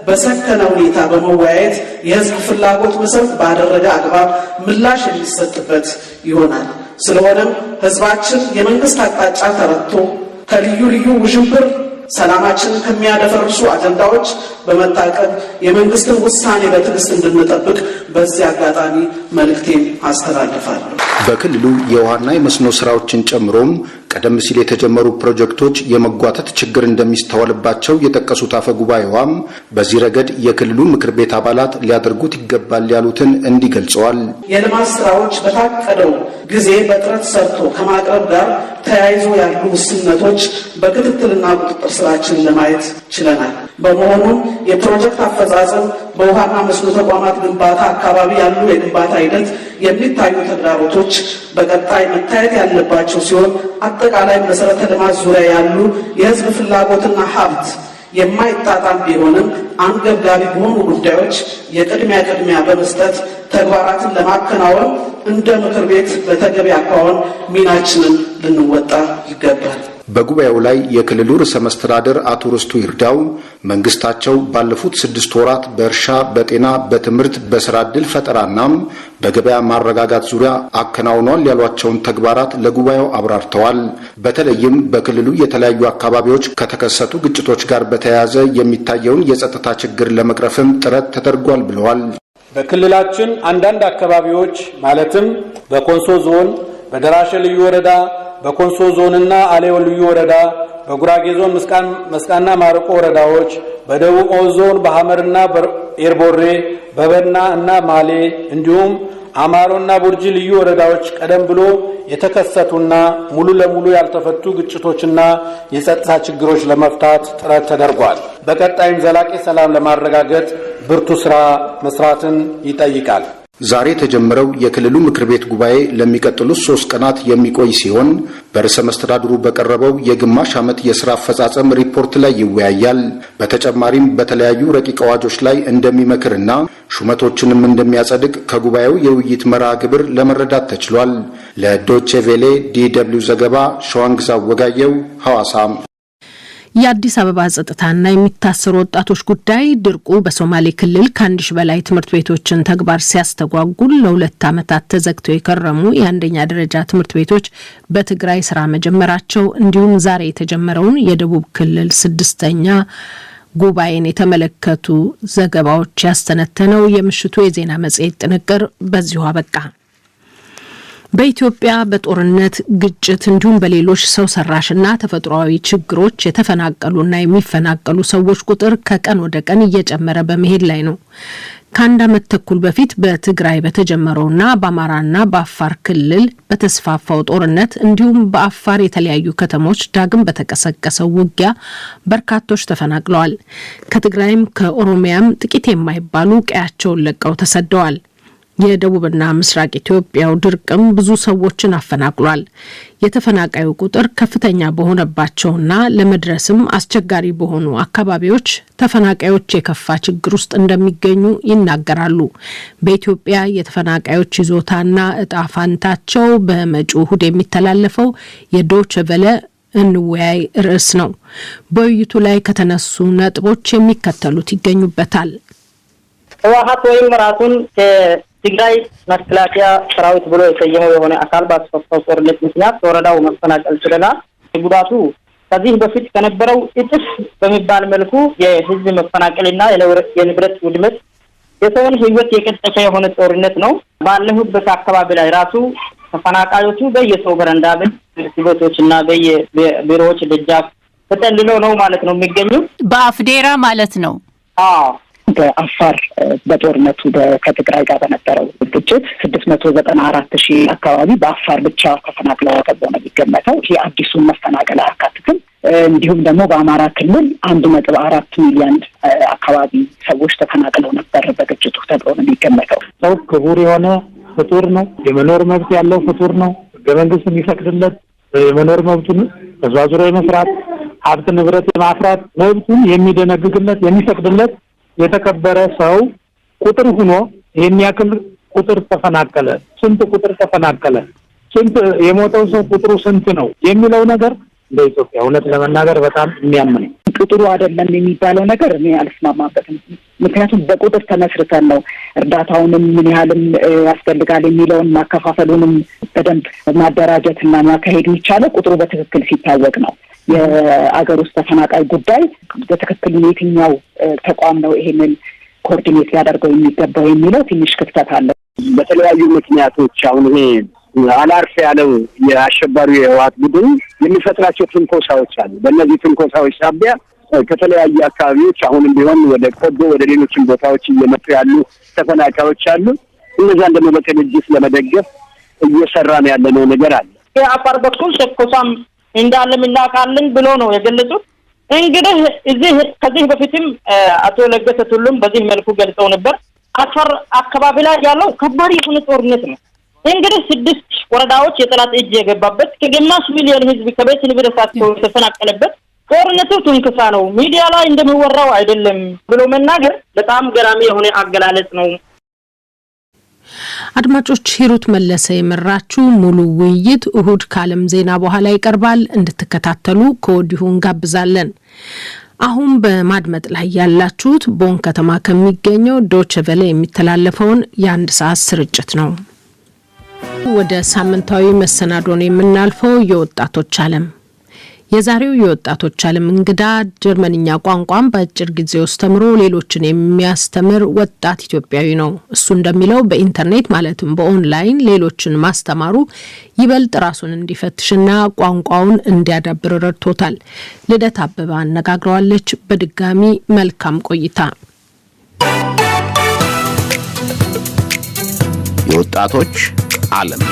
[SPEAKER 13] በሰከነ ሁኔታ በመወያየት የህዝብ ፍላጎት መሰረት ባደረገ አግባብ ምላሽ የሚሰጥበት ይሆናል። ስለሆነም ህዝባችን የመንግስት አቅጣጫ ተረድቶ ከልዩ ልዩ ውዥንብር ሰላማችንን ከሚያደፈርሱ አጀንዳዎች በመታቀብ የመንግስትን ውሳኔ በትዕግስት እንድንጠብቅ በዚህ አጋጣሚ መልእክቴን አስተላልፋለሁ።
[SPEAKER 12] በክልሉ የውሃና የመስኖ ስራዎችን ጨምሮም ቀደም ሲል የተጀመሩ ፕሮጀክቶች የመጓተት ችግር እንደሚስተዋልባቸው የጠቀሱት አፈጉባኤዋም በዚህ ረገድ የክልሉ ምክር ቤት አባላት ሊያደርጉት ይገባል ያሉትን እንዲገልጸዋል።
[SPEAKER 13] የልማት ስራዎች በታቀደው ጊዜ በጥረት ሰርቶ ከማቅረብ ጋር ተያይዞ ያሉ ውስንነቶች በክትትልና ቁጥጥር ስራችን ለማየት ችለናል። በመሆኑም የፕሮጀክት አፈጻጸም በውሃና መስኖ ተቋማት ግንባታ አካባቢ ያሉ የግንባታ ሂደት የሚታዩ ተግዳሮቶች በቀጣይ መታየት ያለባቸው ሲሆን አጠቃላይ መሰረተ ልማት ዙሪያ ያሉ የህዝብ ፍላጎትና ሀብት የማይጣጣም ቢሆንም አንገብጋቢ በሆኑ ጉዳዮች የቅድሚያ በመስጠት ተግባራትን ለማከናወን እንደ ምክር ቤት በተገቢ አኳኋን ሚናችንን ልንወጣ ይገባል።
[SPEAKER 12] በጉባኤው ላይ የክልሉ ርዕሰ መስተዳድር አቶ ርስቱ ይርዳው መንግስታቸው ባለፉት 6 ወራት በእርሻ፣ በጤና፣ በትምህርት፣ በስራ ዕድል ፈጠራና በገበያ ማረጋጋት ዙሪያ አከናውኗል ያሏቸውን ተግባራት ለጉባኤው አብራርተዋል። በተለይም በክልሉ የተለያዩ አካባቢዎች ከተከሰቱ ግጭቶች ጋር በተያያዘ የሚታየውን የጸጥታ ችግር ለመቅረፍም ጥረት ተደርጓል ብለዋል።
[SPEAKER 14] በክልላችን አንዳንድ አካባቢዎች ማለትም በኮንሶ ዞን፣ በደራሼ ልዩ ወረዳ፣ በኮንሶ ዞንና አሌው ልዩ ወረዳ፣ በጉራጌ ዞን መስቃና ማረቆ ወረዳዎች፣ በደቡብ ዞን በሐመርና ኤርቦሬ፣ በበና እና ማሌ እንዲሁም አማሮና ቡርጂ ልዩ ወረዳዎች ቀደም ብሎ የተከሰቱና ሙሉ ለሙሉ ያልተፈቱ ግጭቶችና የጸጥታ ችግሮች ለመፍታት ጥረት ተደርጓል። በቀጣይም ዘላቂ ሰላም ለማረጋገጥ ብርቱ ስራ መስራትን ይጠይቃል።
[SPEAKER 12] ዛሬ የተጀመረው የክልሉ ምክር ቤት ጉባኤ ለሚቀጥሉት 3 ቀናት የሚቆይ ሲሆን በርዕሰ መስተዳድሩ በቀረበው የግማሽ ዓመት የሥራ አፈጻጸም ሪፖርት ላይ ይወያያል። በተጨማሪም በተለያዩ ረቂቅ አዋጆች ላይ እንደሚመክርና ሹመቶችንም እንደሚያጸድቅ ከጉባኤው የውይይት መርሃ ግብር ለመረዳት ተችሏል። ለዶቼ ቬሌ ዲ.ደብልዩ ዘገባ ሸዋንግዛው ወጋየው ሐዋሳ።
[SPEAKER 3] የአዲስ አበባ ጸጥታና የሚታሰሩ ወጣቶች ጉዳይ ድርቁ በሶማሌ ክልል ከ1000 በላይ ትምህርት ቤቶችን ተግባር ሲያስተጓጉል ለ2 ዓመታት ተዘግተው የከረሙ የአንደኛ ደረጃ ትምህርት ቤቶች በትግራይ ስራ መጀመራቸው እንዲሁም ዛሬ የተጀመረውን የደቡብ ክልል 6ኛ ጉባኤን የተመለከቱ ዘገባዎች ያስተነተነው የምሽቱ የዜና መጽሔት ጥንቅር በዚሁ አበቃ። በኢትዮጵያ በጦርነት ግጭት እንዲሁም በሌሎች ሰው ሰራሽና ተፈጥሯዊ ችግሮች የተፈናቀሉና የሚፈናቀሉ ሰዎች ቁጥር ከቀን ወደ ቀን እየጨመረ በመሄድ ላይ ነው። ከአንድ ዓመት ተኩል በፊት በትግራይ በተጀመረውና በአማራና በአፋር ክልል በተስፋፋው ጦርነት እንዲሁም በአፋር የተለያዩ ከተሞች ዳግም በተቀሰቀሰው ውጊያ በርካቶች ተፈናቅለዋል። ከትግራይም ከኦሮሚያም ጥቂት የማይባሉ ቀያቸውን ለቀው ተሰደዋል። የደቡብና ምስራቅ ኢትዮጵያው ድርቅም ብዙ ሰዎችን አፈናቅሏል። የተፈናቃዩ ቁጥር ከፍተኛ በሆነባቸውና ለመድረስም አስቸጋሪ በሆኑ አካባቢዎች ተፈናቃዮች የከፋ ችግር ውስጥ እንደሚገኙ ይናገራሉ። በኢትዮጵያ የተፈናቃዮች ይዞታና እጣ ፋንታቸው በመጪው እሁድ የሚተላለፈው የዶይቼ ቬለ እንወያይ ርዕስ ነው። በውይይቱ ላይ ከተነሱ ነጥቦች የሚከተሉት ይገኙበታል።
[SPEAKER 15] ህወሓት ወይም ራሱን ትግራይ መከላከያ ሰራዊት ብሎ የሰየመው የሆነ አካል ባስፈጸመው ጦርነት ምክንያት ወረዳው መፈናቀል ችለናል። ጉዳቱ ከዚህ በፊት ከነበረው እጥፍ በሚባል መልኩ የህዝብ መፈናቀልና የንብረት ውድመት የሰውን ህይወት የቀጠፈ የሆነ ጦርነት ነው። ባለሁበት አካባቢ ላይ ራሱ ተፈናቃዮቹ በየሰው በረንዳ ቤቶችና በየቢሮዎች ደጃፍ ተጠልለው ነው ማለት ነው የሚገኙ
[SPEAKER 16] በአፍዴራ ማለት ነው።
[SPEAKER 17] በአፋር በጦርነቱ ከትግራይ ጋር በነበረው ግጭት 694,000 አካባቢ በአፋር ብቻ ተፈናቅለው ተብሎ ነው የሚገመተው። ይሄ አዲሱን መፈናቀል አያካትትም። እንዲሁም ደግሞ በአማራ ክልል 1.4 ሚሊዮን አካባቢ ሰዎች ተፈናቅለው ነበር በግጭቱ ተብሎ ነው የሚገመተው።
[SPEAKER 18] ሰው ክቡር የሆነ ፍጡር ነው። የመኖር መብት ያለው ፍጡር ነው። ህገ መንግስት የሚፈቅድለት የመኖር መብቱን ተዟዙሮ የመስራት ሀብት ንብረት የማፍራት መብቱን የሚደነግግለት የሚፈቅድለት የተከበረ ሰው ቁጥር ሆኖ ይሄን ያክል ቁጥር ተፈናቀለ፣ ስንት ቁጥር ተፈናቀለ፣ ስንት የሞተው ሰው ቁጥሩ ስንት ነው የሚለው ነገር በኢትዮጵያ እውነት ለመናገር በጣም የሚያምን
[SPEAKER 17] ቁጥሩ አይደለም የሚባለው ነገር እኔ አልስማማበትም። ምክንያቱም በቁጥር ተመስርተን ነው እርዳታውንም ምን ያህልም ያስፈልጋል የሚለውን ማከፋፈሉንም በደንብ ማደራጀትና ማካሄድ የሚቻለው ቁጥሩ በትክክል ሲታወቅ ነው። የአገር ውስጥ ተፈናቃይ ጉዳይ በትክክል የትኛው ተቋም ነው ይሄንን ኮኦርዲኔት ሊያደርገው የሚገባው የሚለው ትንሽ ክፍተት አለ።
[SPEAKER 19] በተለያዩ ምክንያቶች አሁን ይሄ አላርፍ ያለው የአሸባሪው የህወሓት ቡድን የሚፈጥራቸው ትንኮሳዎች አሉ። በእነዚህ ትንኮሳዎች ሳቢያ ከተለያዩ አካባቢዎች አሁንም ቢሆን ወደ ቆቦ ወደ ሌሎችም ቦታዎች እየመጡ ያሉ ተፈናቃዮች አሉ። እነዛን ደግሞ በቅንጅት ለመደገፍ እየሰራን ያለነው ነገር አለ።
[SPEAKER 15] የአፋር በኩል ተኮሳም እንዳለም እናውቃለን ብሎ ነው የገለጹት። እንግዲህ እዚህ ከዚህ በፊትም አቶ ለገሰ ቱሉም በዚህ መልኩ ገልጸው ነበር። አፋር አካባቢ ላይ ያለው ከባድ የሆነ ጦርነት ነው። እንግዲህ 6 ወረዳዎች የጠላት እጅ የገባበት ከግማሽ ሚሊዮን ህዝብ ከቤት ንብረታቸው የተፈናቀለበት ጦርነቱ ትንክሳ ነው። ሚዲያ ላይ እንደሚወራው አይደለም ብሎ መናገር በጣም ገራሚ የሆነ አገላለጽ ነው።
[SPEAKER 3] አድማጮች ሂሩት መለሰ የመራችው ሙሉ ውይይት እሁድ ከዓለም ዜና በኋላ ይቀርባል። እንድትከታተሉ ከወዲሁ እንጋብዛለን። አሁን በማድመጥ ላይ ያላችሁት ቦን ከተማ ከሚገኘው ዶይቼ ቬለ የሚተላለፈውን የ1 ሰዓት ስርጭት ነው። ወደ ሳምንታዊ መሰናዶን የምናልፈው የወጣቶች ዓለም። የዛሬው የወጣቶች ዓለም እንግዳ ጀርመንኛ ቋንቋን በአጭር ጊዜ ውስጥ ተምሮ ሌሎችን የሚያስተምር ወጣት ኢትዮጵያዊ ነው። እሱ እንደሚለው በኢንተርኔት ማለትም በኦንላይን ሌሎችን ማስተማሩ ይበልጥ ራሱን እንዲፈትሽና ቋንቋውን እንዲያዳብር ረድቶታል። ልደት አበባ አነጋግረዋለች። በድጋሚ መልካም ቆይታ።
[SPEAKER 4] የወጣቶች ዓለም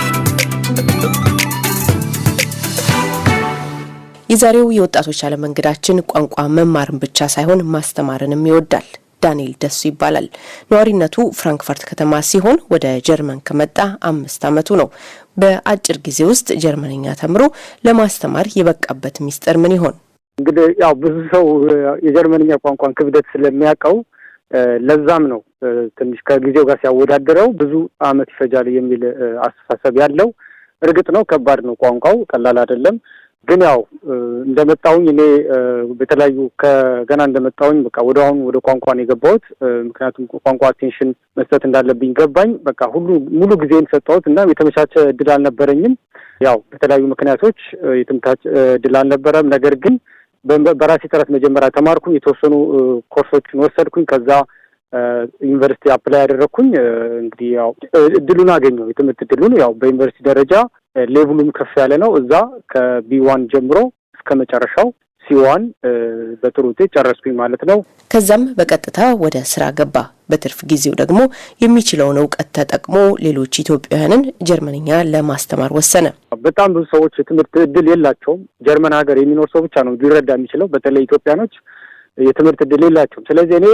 [SPEAKER 20] የዛሬው የወጣቶች ዓለም እንግዳችን ቋንቋ መማርን ብቻ ሳይሆን ማስተማርንም ይወዳል። ዳንኤል ደሱ ይባላል። ነዋሪነቱ ፍራንክፈርት ከተማ ሲሆን ወደ ጀርመን ከመጣ 5 ዓመቱ ነው። በአጭር ጊዜ ውስጥ ጀርመንኛ ተምሮ ለማስተማር የበቃበት ሚስጥር ምን ይሆን?
[SPEAKER 18] እንግዲህ ያው ብዙ ሰው የጀርመንኛ ቋንቋን ክብደት ስለሚያውቀው ለዛም ነው ትንሽ ከጊዜው ጋር ሲያወዳደረው ብዙ አመት ይፈጃል የሚል አስተሳሰብ ያለው። እርግጥ ነው ከባድ ነው፣ ቋንቋው ቀላል አይደለም። ግን ያው እንደመጣሁኝ እኔ በተለያዩ ከገና እንደመጣሁኝ በቃ ወዲያውኑ ወደ ቋንቋ ነው የገባሁት። ምክንያቱም ቋንቋ አቴንሽን መስጠት እንዳለብኝ ገባኝ። በቃ ሙሉ ጊዜን ሰጠሁት እና የተመቻቸ እድል አልነበረኝም። ያው በተለያዩ ምክንያቶች የተመቻቸ እድል አልነበረም። ነገር ግን በራሴ ጥረት መጀመሪያ ተማርኩኝ፣ የተወሰኑ ኮርሶችን ወሰድኩኝ። ከዛ ዩኒቨርሲቲ አፕላይ ያደረኩኝ። እንግዲህ ያው እድሉን አገኘሁ፣ የትምህርት እድሉን። ያው በዩኒቨርሲቲ ደረጃ ሌቭሉም ከፍ ያለ ነው። እዛ ከቢ1 ጀምሮ እስከ መጨረሻው C1 በጥሩ ውጤት ጨረስኩኝ ማለት ነው።
[SPEAKER 20] ከዛም በቀጥታ ወደ ስራ ገባ። በትርፍ ጊዜው ደግሞ የሚችለውን እውቀት ተጠቅሞ ሌሎች ኢትዮጵያውያንን ጀርመንኛ ለማስተማር ወሰነ።
[SPEAKER 18] በጣም ብዙ ሰዎች የትምህርት እድል የላቸውም። ጀርመን ሀገር የሚኖር ሰው ብቻ ነው ሊረዳ የሚችለው። በተለይ ኢትዮጵያኖች የትምህርት እድል የላቸውም። ስለዚህ እኔ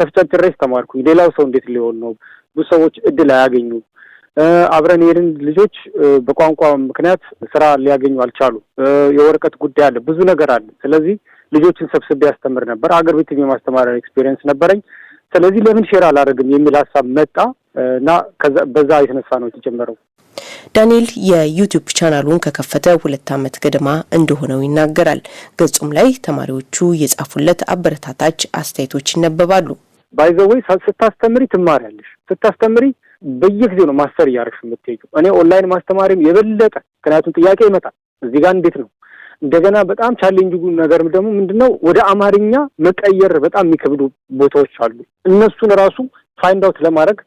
[SPEAKER 18] ተፍጨርጭሬ ተማርኩኝ። ሌላው ሰው እንዴት ሊሆን ነው? ብዙ ሰዎች እድል አያገኙ። አብረን የሄድን ልጆች በቋንቋ ምክንያት ስራ ሊያገኙ አልቻሉ። የወረቀት ጉዳይ አለ፣ ብዙ ነገር አለ። ስለዚህ ልጆችን ሰብስቤ ያስተምር ነበር። አገር ቤት የማስተማር ኤክስፒሪየንስ ነበረኝ። ስለዚህ ለምን ሼር አላደርግም የሚል ሀሳብ መጣ እና በዛ የተነሳ ነው የተጀመረው።
[SPEAKER 20] ዳንኤል የዩቲዩብ ቻናሉን ከከፈተ 2 ዓመት ገደማ እንደሆነው ይናገራል። ገጹም ላይ ተማሪዎቹ የጻፉለት አበረታታች አስተያየቶች ይነበባሉ።
[SPEAKER 18] ባይዘዌይ ስታስተምሪ ትማሪያለሽ። ስታስተምሪ በየጊዜው ነው ማስተር ያርሽ የምትሄጂው። እኔ ኦንላይን ማስተማሪም የበለጠ ምክንያቱም ጥያቄ ይመጣል እዚህ ጋር እንዴት ነው እንደገና በጣም ቻሌንጂንግ ነገር ደግሞ ምንድነው ወደ አማርኛ መቀየር በጣም የሚከብዱ ቦታዎች አሉ። እነሱን ራሱ ፋይንድ አውት ለማድረግ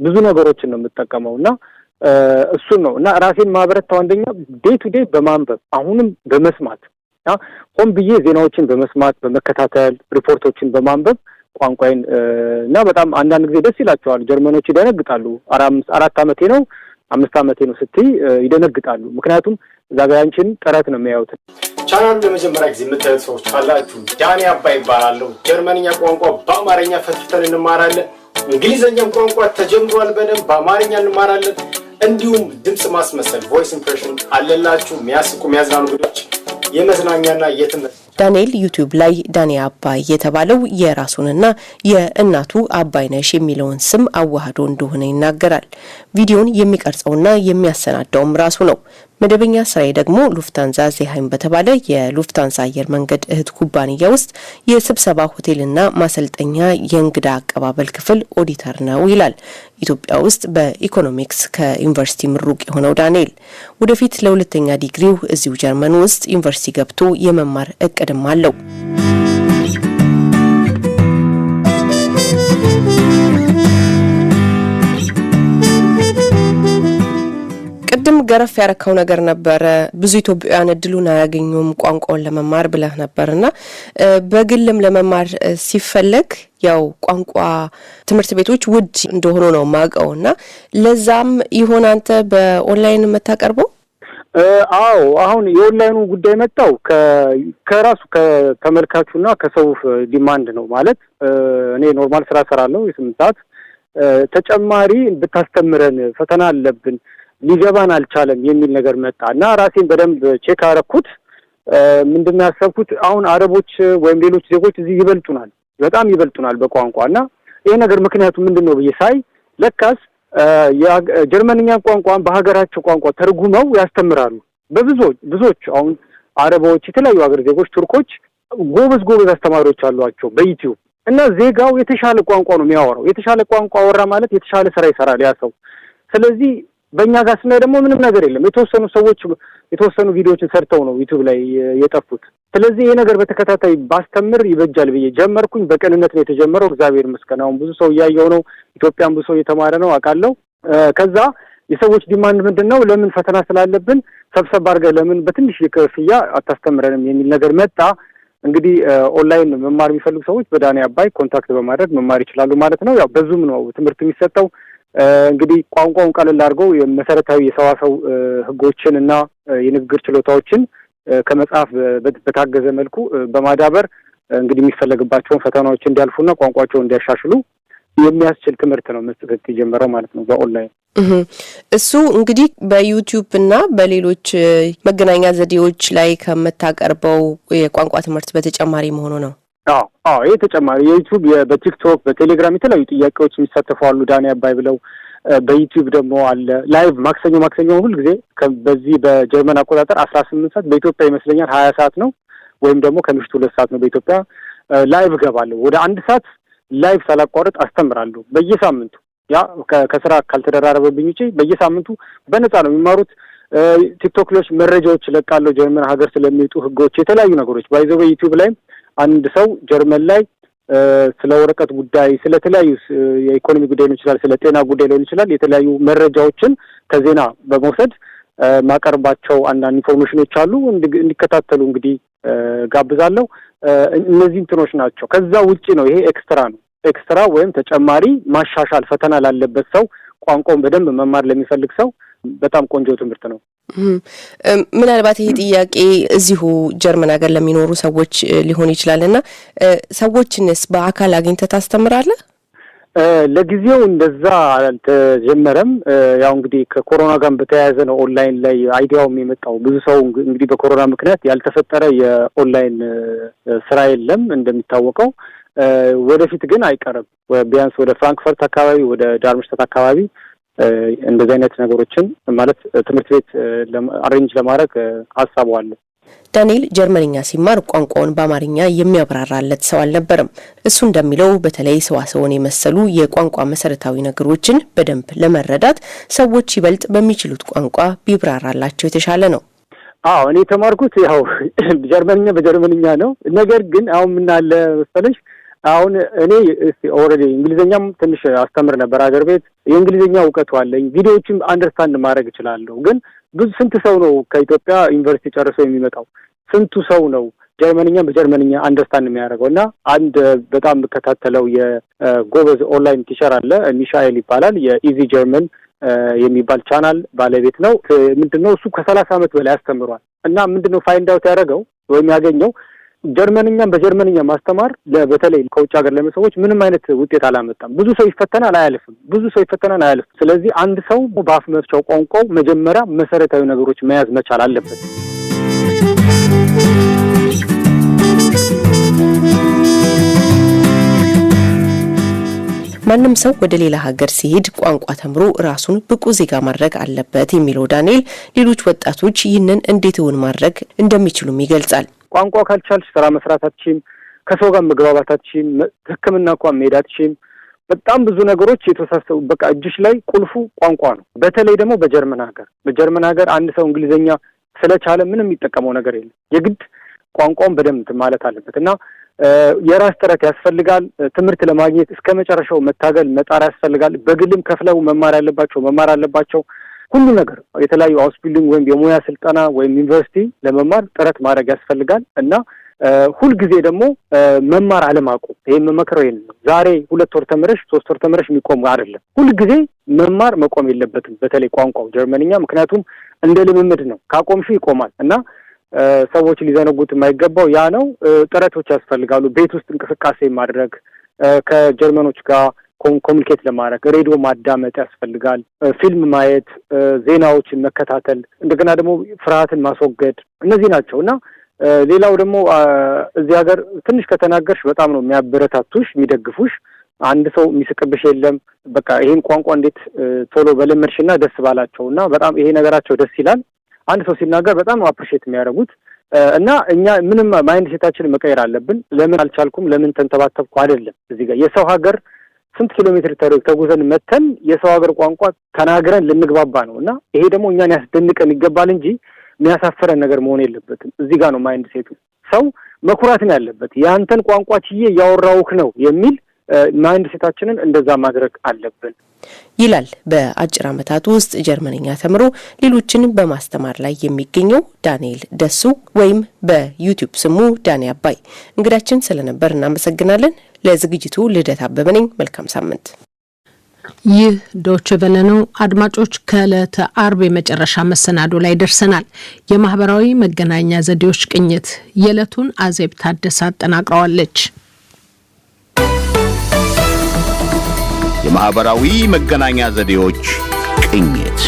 [SPEAKER 18] ብዙ ነገሮችን ነው የምጠቀመውና እሱን ነው እና ራሴን ማበረታው አንደኛ ዴይ ቱ ዴይ በማንበብ አሁንም በመስማት ሆን ብዬ ዜናዎችን በመስማት በመከታተል ሪፖርቶችን በማንበብ ቋንቋዬን እና በጣም አንዳንድ ጊዜ ደስ ይላቸዋል። ጀርመኖች ይደነግጣሉ። 4 ዓመቴ ነው 5 ዓመቴ ነው ስትይ ይደነግጣሉ። ምክንያቱም ዛጋያንችን ጥረት ነው የሚያዩት።
[SPEAKER 21] ቻናሉን ለመጀመሪያ ጊዜ የምታዩት ሰዎች ካላችሁ ዳኒ አባይ ይባላለሁ። ጀርመንኛ ቋንቋ በአማርኛ ፈትፍተን እንማራለን። እንግሊዘኛም ቋንቋ ተጀምሯል፣ በደንብ በአማርኛ እንማራለን። እንዲሁም ድምጽ ማስመሰል ቮይስ ኢምፕሬሽን አለላችሁ። የሚያስቁ የሚያዝናኑ ቪዲዮዎች፣ የመዝናኛና የትምህርት
[SPEAKER 20] ዳንኤል ዩቲዩብ ላይ ዳኒ አባይ የተባለው የራሱንና የእናቱ አባይነሽ የሚለውን ስም አዋህዶ እንደሆነ ይናገራል። ቪዲዮን የሚቀርጸውና የሚያሰናዳውም ራሱ ነው። መደበኛ ስራዬ ደግሞ ሉፍታንዛ ዜሃይም በተባለ የሉፍታንዛ አየር መንገድ እህት ኩባንያ ውስጥ የስብሰባ ሆቴልና ማሰልጠኛ የእንግዳ አቀባበል ክፍል ኦዲተር ነው ይላል። ኢትዮጵያ ውስጥ በኢኮኖሚክስ ከዩኒቨርሲቲ ምሩቅ የሆነው ዳንኤል ወደፊት ለሁለተኛ ዲግሪው እዚሁ ጀርመን ውስጥ ዩኒቨርሲቲ ገብቶ የመማር እቅድም አለው። ቅድም ገረፍ ያረካው ነገር ነበር። ብዙ ኢትዮጵያውያን እድሉን አያገኙም ቋንቋውን ለመማር ብለህ ነበርና በግልም ለመማር ሲፈለግ ያው ቋንቋ ትምህርት ቤቶች ውድ እንደሆኑ ነው ማቀውና ለዛም ይሆን አንተ በኦንላይን መታቀርበው?
[SPEAKER 18] አዎ አሁን የኦንላይኑ ጉዳይ መጣው ከራሱ ከተመልካቹና ከሰው ዲማንድ ነው ማለት እኔ ኖርማል ስራ ሰራለሁ የ8 ሰዓት ተጨማሪ ብታስተምረን ፈተና አለብን ሊገባን አልቻለም የሚል ነገር መጣና ራሴን በደንብ ቼክ አረኩት። ምንድነው ያሰብኩት አሁን አረቦች ወይም ሌሎች ዜጎች እዚህ ይበልጡናል፣ በጣም ይበልጡናል በቋንቋና ይሄ ነገር ምክንያቱ ምንድነው ብዬ ሳይ ለካስ የጀርመንኛ ቋንቋን በሀገራቸው ቋንቋ ተርጉመው ያስተምራሉ። ብዙዎች አሁን አረቦች የተለያዩ ሀገር ዜጎች ቱርኮች ጎበዝ አስተማሪዎች አሏቸው በዩቲዩብ እና ዜጋው የተሻለ ቋንቋ ነው የሚያወራው። የተሻለ ቋንቋ ወራ ማለት የተሻለ ስራ ይሰራል ያ ሰው። ስለዚህ በእኛ ጋር ስናይ ደግሞ ምንም ነገር የለም። የተወሰኑ ሰዎች የተወሰኑ ቪዲዮዎችን ሰርተው ነው ዩቲዩብ ላይ የጠፉት። ስለዚህ ይሄ ነገር በተከታታይ ባስተምር ይበጃል ብዬ ጀመርኩኝ። በቀንነት ነው የተጀመረው። እግዚአብሔር ይመስገን አሁን ብዙ ሰው እያየው ነው። ኢትዮጵያም ብዙ ሰው እየተማረ ነው አውቃለሁ። ከዛ የሰዎች ዲማንድ ምንድነው ለምን ፈተና ስላለብን ሰብሰብ አድርገህ ለምን በትንሽ ክፍያ አታስተምረንም የሚል ነገር መጣ። እንግዲህ ኦንላይን መማር የሚፈልጉ ሰዎች በዳኒ አባይ ኮንታክት በማድረግ መማር ይችላሉ ማለት ነው። ያው በዙም ነው ትምህርት የሚሰጠው። እንግዲህ ቋንቋውን ቀለል አድርገው የመሰረታዊ የሰዋሰው ህጎችን እና የንግግር ችሎታዎችን ከመጽሐፍ በታገዘ መልኩ በማዳበር እንግዲህ የሚፈለግባቸውን ፈተናዎች እንዲያልፉና ቋንቋቸውን እንዲያሻሽሉ የሚያስችል ትምህርት ነው መስጠት የጀመረው ማለት ነው በኦንላይን።
[SPEAKER 20] እሱ እንግዲህ በዩቲዩብ እና በሌሎች መገናኛ ዘዴዎች ላይ ከመታቀርበው የቋንቋ ትምህርት በተጨማሪ መሆኑ ነው።
[SPEAKER 18] አዎ ይሄ ተጨማሪ የዩቲዩብ በቲክቶክ በቴሌግራም የተለያዩ ጥያቄዎች የሚሳተፉ አሉ ዳኒ አባይ ብለው። በዩቲዩብ ደግሞ አለ ላይቭ ማክሰኞ ሁሉ ጊዜ በዚህ በጀርመን አቆጣጠር 18 ሰዓት በኢትዮጵያ ይመስለኛል 20 ሰዓት ነው ወይም ደግሞ ከምሽቱ 2 ሰዓት ነው በኢትዮጵያ ላይቭ ገባለሁ። ወደ 1 ሰዓት ላይቭ ሳላቋርጥ አስተምራለሁ በየሳምንቱ። ያ ከስራ ካልተደራረበብኝ ውጪ በየሳምንቱ በነፃ ነው የሚማሩት። ቲክቶክ ላይ መረጃዎች ለቃለሁ ጀርመን ሀገር ስለሚወጡ ህጎች የተለያዩ ነገሮች ባይዘው በዩቲዩብ ላይ አንድ ሰው ጀርመን ላይ ስለ ወረቀት ጉዳይ ስለተለያዩ የኢኮኖሚ ጉዳይ ሊሆን ይችላል፣ ስለ ጤና ጉዳይ ሊሆን ይችላል የተለያዩ መረጃዎችን ከዜና በመውሰድ ማቀርባቸው አንዳንድ ኢንፎርሜሽኖች አሉ እንዲከታተሉ እንግዲህ ጋብዛለሁ። እነዚህ እንትኖች ናቸው። ከዛ ውጪ ነው ይሄ ኤክስትራ ነው። ኤክስትራ ወይም ተጨማሪ ማሻሻል ፈተና ላለበት ሰው ቋንቋውን በደንብ መማር ለሚፈልግ ሰው በጣም ቆንጆ ትምህርት ነው።
[SPEAKER 20] ምናልባት ይሄ ጥያቄ እዚሁ ጀርመን ሀገር ለሚኖሩ ሰዎች ሊሆን ይችላልና ሰዎችንስ በአካል አግኝተህ ታስተምራለህ?
[SPEAKER 18] ለጊዜው እንደዛ አልተጀመረም። ያው እንግዲህ ከኮሮና ጋር በተያያዘ ነው ኦንላይን ላይ አይዲያውም የመጣው። ብዙ ሰው እንግዲህ በኮሮና ምክንያት ያልተፈጠረ የኦንላይን ስራ የለም እንደሚታወቀው። ወደፊት ግን አይቀርም። ቢያንስ ወደ ፍራንክፈርት አካባቢ፣ ወደ ዳርምሽታት አካባቢ እንደዚህ አይነት ነገሮችን ማለት ትምህርት ቤት አሬንጅ ለማድረግ ሀሳቡ አለ።
[SPEAKER 20] ዳንኤል ጀርመንኛ ሲማር ቋንቋውን በአማርኛ የሚያብራራለት ሰው አልነበረም። እሱ እንደሚለው በተለይ ሰዋሰውን የመሰሉ የቋንቋ መሰረታዊ ነገሮችን በደንብ ለመረዳት ሰዎች ይበልጥ በሚችሉት ቋንቋ ቢብራራላቸው የተሻለ ነው።
[SPEAKER 18] እኔ የተማርኩት ያው በጀርመንኛ ነው። ነገር ግን አሁን ምን አለ መሰለሽ አሁን እኔ ኦልሬዲ እንግሊዘኛም ትንሽ አስተምር ነበር ሀገር ቤት። የእንግሊዘኛ እውቀቱ አለኝ። ቪዲዮዎችን አንደርስታንድ ማድረግ እችላለሁ። ግን ስንት ሰው ነው ከኢትዮጵያ ዩኒቨርሲቲ ጨርሶ የሚመጣው? ስንቱ ሰው ነው በጀርመንኛ አንደርስታንድ የሚያደርገው? እና አንድ በጣም የምከታተለው የጎበዝ ኦንላይን ቲቸር አለ፣ ሚሻኤል ይባላል። የኢዚ ጀርመን የሚባል ቻናል ባለቤት ነው። ምንድነው እሱ ከ30 ዓመት በላይ አስተምሯል። እና ምንድነው ፋይንድ አውት ያደረገው ወይም ያገኘው በጀርመንኛ ማስተማር በተለይ ከውጭ ሀገር ለምን ሰዎች ምንም አይነት ውጤት አላመጣም። ብዙ ሰው ይፈተናል አያልፍም። ስለዚህ አንድ ሰው በአፍ መፍቻው ቋንቋው መጀመሪያ መሰረታዊ ነገሮች መያዝ መቻል አለበት።
[SPEAKER 20] ማንም ሰው ወደ ሌላ ሀገር ሲሄድ ቋንቋ ተምሮ ራሱን ብቁ ዜጋ ማድረግ አለበት የሚለው ዳንኤል ሌሎች ወጣቶች ይህንን እንዴት እውን ማድረግ እንደሚችሉም ይገልጻል።
[SPEAKER 18] ቋንቋ ካልቻልሽ ስራ መስራታችን፣ ከሰው ጋር መግባባታችን፣ ሕክምና እንኳን መሄዳችን በጣም ብዙ ነገሮች የተወሳሰቡ በቃ እጅሽ ላይ ቁልፉ ቋንቋ ነው። በተለይ ደግሞ በጀርመን ሀገር አንድ ሰው እንግሊዘኛ ስለቻለ ምንም የሚጠቀመው ነገር የለም። የግድ ቋንቋውን በደንብ ማለት አለበት እና የራስ ጥረት ያስፈልጋል። ትምህርት ለማግኘት እስከ መጨረሻው መታገል መጣር ያስፈልጋል። በግልም ከፍለው መማር አለባቸው። ሁሉ ነገር የተለያዩ አውስቢልዲንግ ወይም የሙያ ስልጠና ወይም ዩኒቨርሲቲ ለመማር ጥረት ማድረግ ያስፈልጋል እና ሁልጊዜ ደግሞ መማር አለማቆም። ይሄን መመክረው ነው። ዛሬ 2 ወር ተምረሽ 3 ወር ተምረሽ የሚቆም አይደለም። ሁልጊዜ መማር መቆም የለበትም። በተለይ ቋንቋው ጀርመንኛ፣ ምክንያቱም እንደ ልምምድ ነው። ካቆምሽ ይቆማል እና ሰዎች ሊዘነጉት የማይገባው ያ ነው። ጥረቶች ያስፈልጋሉ። ቤት ውስጥ እንቅስቃሴ ማድረግ፣ ከጀርመኖች ጋር ኮሚኒኬት ለማድረግ ሬዲዮ ማዳመጥ ያስፈልጋል። ፊልም ማየት፣ ዜናዎችን መከታተል፣ እንደገና ደግሞ ፍርሃትን ማስወገድ፣ እነዚህ ናቸው እና ሌላው ደግሞ እዚህ ሀገር ትንሽ ከተናገርሽ በጣም ነው የሚያበረታቱሽ፣ የሚደግፉሽ። አንድ ሰው የሚስቅብሽ የለም። በቃ ይሄን ቋንቋ እንዴት ቶሎ በለመድሽና ደስ ባላቸው እና በጣም ይሄ ነገራቸው ደስ ይላል። አንድ ሰው ሲናገር በጣም ነው አፕሪሼት የሚያደርጉት እና እኛ ምንም ማይንድ ሴታችንን መቀየር አለብን። ለምን አልቻልኩም፣ ለምን ተንተባተብኩ አይደለም። እዚህ ጋር የሰው ሀገር ስንት ኪሎ ሜትር ተጉዘን መተን የሰው ሀገር ቋንቋ ተናግረን ልንግባባ ነው እና ይሄ ደግሞ እኛን ያስደንቀን ይገባል እንጂ የሚያሳፍረን ነገር መሆን የለበትም። እዚህ ጋር ነው ማይንድ ሴቱ። ሰው መኩራትን ያለበት ያንተን ቋንቋ ችዬ ያወራውክ ነው የሚል ማይንድ ሴታችንን እንደዛ ማድረግ አለብን
[SPEAKER 20] ይላል። በአጭር ዓመታት ውስጥ ጀርመንኛ ተምሮ ሌሎችን በማስተማር ላይ የሚገኘው ዳንኤል ደሱ ወይም በዩቲዩብ ስሙ ዳኒ አባይ እንግዳችን ስለነበር እናመሰግናለን። ለዝግጅቱ ልደት አበበ ነኝ። መልካም ሳምንት።
[SPEAKER 3] ይህ ዶይቼ ቬለ ነው። አድማጮች፣ ከዕለተ አርብ የመጨረሻ መሰናዶ ላይ ደርሰናል። የማህበራዊ መገናኛ ዘዴዎች ቅኝት የዕለቱን አዜብ ታደሰ አጠናቅረዋለች።
[SPEAKER 4] የማህበራዊ መገናኛ ዘዴዎች ቅኝት።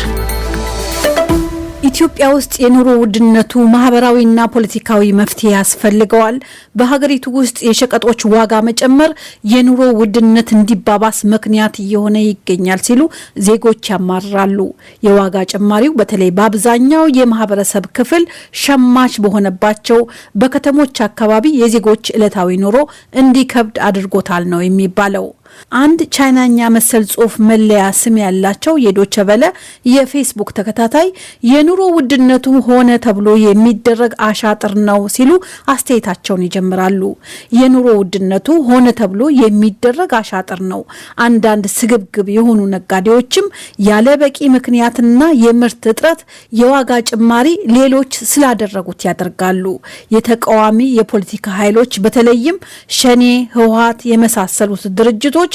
[SPEAKER 1] ኢትዮጵያ ውስጥ የኑሮ ውድነቱ ማህበራዊና ፖለቲካዊ መፍትሄ ያስፈልገዋል። በሀገሪቱ ውስጥ የሸቀጦች ዋጋ መጨመር የኑሮ ውድነት እንዲባባስ ምክንያት እየሆነ ይገኛል ሲሉ ዜጎች ያማራሉ። የዋጋ ጭማሪው በተለይ በአብዛኛው የማህበረሰብ ክፍል ሸማች በሆነባቸው በከተሞች አካባቢ የዜጎች ዕለታዊ ኑሮ እንዲከብድ አድርጎታል ነው የሚባለው። አንድ ቻይናኛ መሰል ጽሑፍ መለያ ስም ያላቸው የዶቸ ቨለ የፌስቡክ ተከታታይ የኑሮ ውድነቱ ሆነ ተብሎ የሚደረግ አሻጥር ነው ሲሉ አስተያየታቸውን ይጀምራሉ። የኑሮ ውድነቱ ሆነ ተብሎ የሚደረግ አሻጥር ነው። አንዳንድ ስግብግብ የሆኑ ነጋዴዎችም ያለ በቂ ምክንያትና የምርት እጥረት የዋጋ ጭማሪ ሌሎች ስላደረጉት ያደርጋሉ። የተቃዋሚ የፖለቲካ ኃይሎች በተለይም ሸኔ፣ ህወሓት የመሳሰሉት ድርጅቶች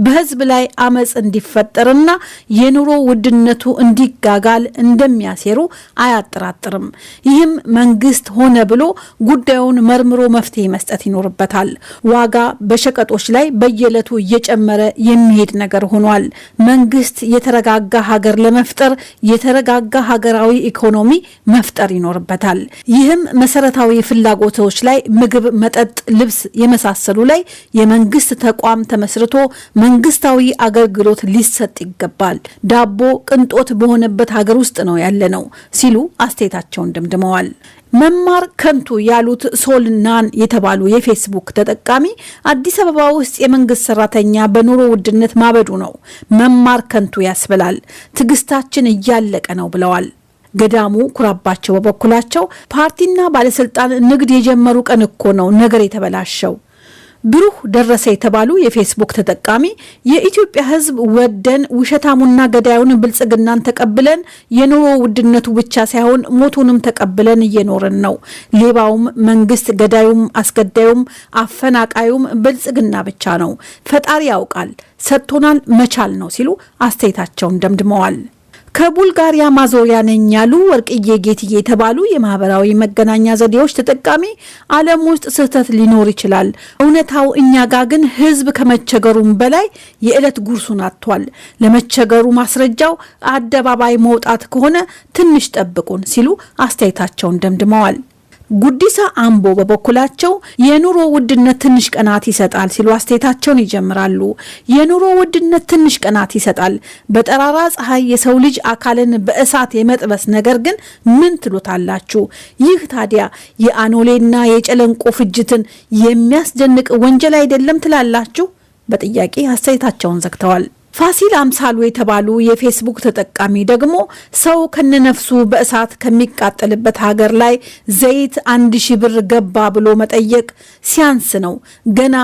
[SPEAKER 1] በህዝብ ላይ አመጽ እንዲፈጠርና የኑሮ ውድነቱ እንዲጋጋል እንደሚያሴሩ አያጠራጥርም። ይህም መንግስት ሆነ ብሎ ጉዳዩን መርምሮ መፍትሄ መስጠት ይኖርበታል። ዋጋ በሸቀጦች ላይ በየዕለቱ እየጨመረ የሚሄድ ነገር ሆኗል። መንግስት የተረጋጋ ሀገር ለመፍጠር የተረጋጋ ሀገራዊ ኢኮኖሚ መፍጠር ይኖርበታል። ይህም መሰረታዊ ፍላጎቶች ላይ ምግብ፣ መጠጥ፣ ልብስ የመሳሰሉ ላይ የመንግስት ተቋም ተመስርቶ መንግስታዊ አገልግሎት ሊሰጥ ይገባል። ዳቦ ቅንጦት በሆነበት ሀገር ውስጥ ነው ያለነው ሲሉ አስተያየታቸውን ደምድመዋል። መማር ከንቱ ያሉት ሶልናን የተባሉ የፌስቡክ ተጠቃሚ አዲስ አበባ ውስጥ የመንግስት ሰራተኛ በኑሮ ውድነት ማበዱ ነው፣ መማር ከንቱ ያስብላል፣ ትግስታችን እያለቀ ነው ብለዋል። ገዳሙ ኩራባቸው በበኩላቸው ፓርቲና ባለስልጣን ንግድ የጀመሩ ቀን እኮ ነው ነገር የተበላሸው። ብሩህ ደረሰ የተባሉ የፌስቡክ ተጠቃሚ የኢትዮጵያ ሕዝብ ወደን ውሸታሙና ገዳዩን ብልጽግናን ተቀብለን የኑሮ ውድነቱ ብቻ ሳይሆን ሞቱንም ተቀብለን እየኖርን ነው። ሌባውም መንግስት፣ ገዳዩም አስገዳዩም አፈናቃዩም ብልጽግና ብቻ ነው። ፈጣሪ ያውቃል፣ ሰጥቶናል፣ መቻል ነው ሲሉ አስተያየታቸውን ደምድመዋል። ከቡልጋሪያ ማዞሪያ ነኝ ያሉ ወርቅዬ ጌትዬ የተባሉ የማህበራዊ መገናኛ ዘዴዎች ተጠቃሚ ዓለም ውስጥ ስህተት ሊኖር ይችላል፣ እውነታው እኛ ጋር ግን ህዝብ ከመቸገሩም በላይ የዕለት ጉርሱን አጥቷል። ለመቸገሩ ማስረጃው አደባባይ መውጣት ከሆነ ትንሽ ጠብቁን ሲሉ አስተያየታቸውን ደምድመዋል። ጉዲሳ አምቦ በበኩላቸው የኑሮ ውድነት ትንሽ ቀናት ይሰጣል ሲሉ አስተያየታቸውን ይጀምራሉ። የኑሮ ውድነት ትንሽ ቀናት ይሰጣል። በጠራራ ፀሐይ የሰው ልጅ አካልን በእሳት የመጥበስ ነገር ግን ምን ትሉታላችሁ? ይህ ታዲያ የአኖሌና የጨለንቆ ፍጅትን የሚያስደንቅ ወንጀል አይደለም ትላላችሁ? በጥያቄ አስተያየታቸውን ዘግተዋል። ፋሲል አምሳሉ የተባሉ የፌስቡክ ተጠቃሚ ደግሞ ሰው ከነነፍሱ በእሳት ከሚቃጠልበት ሀገር ላይ ዘይት 1000 ብር ገባ ብሎ መጠየቅ ሲያንስ ነው። ገና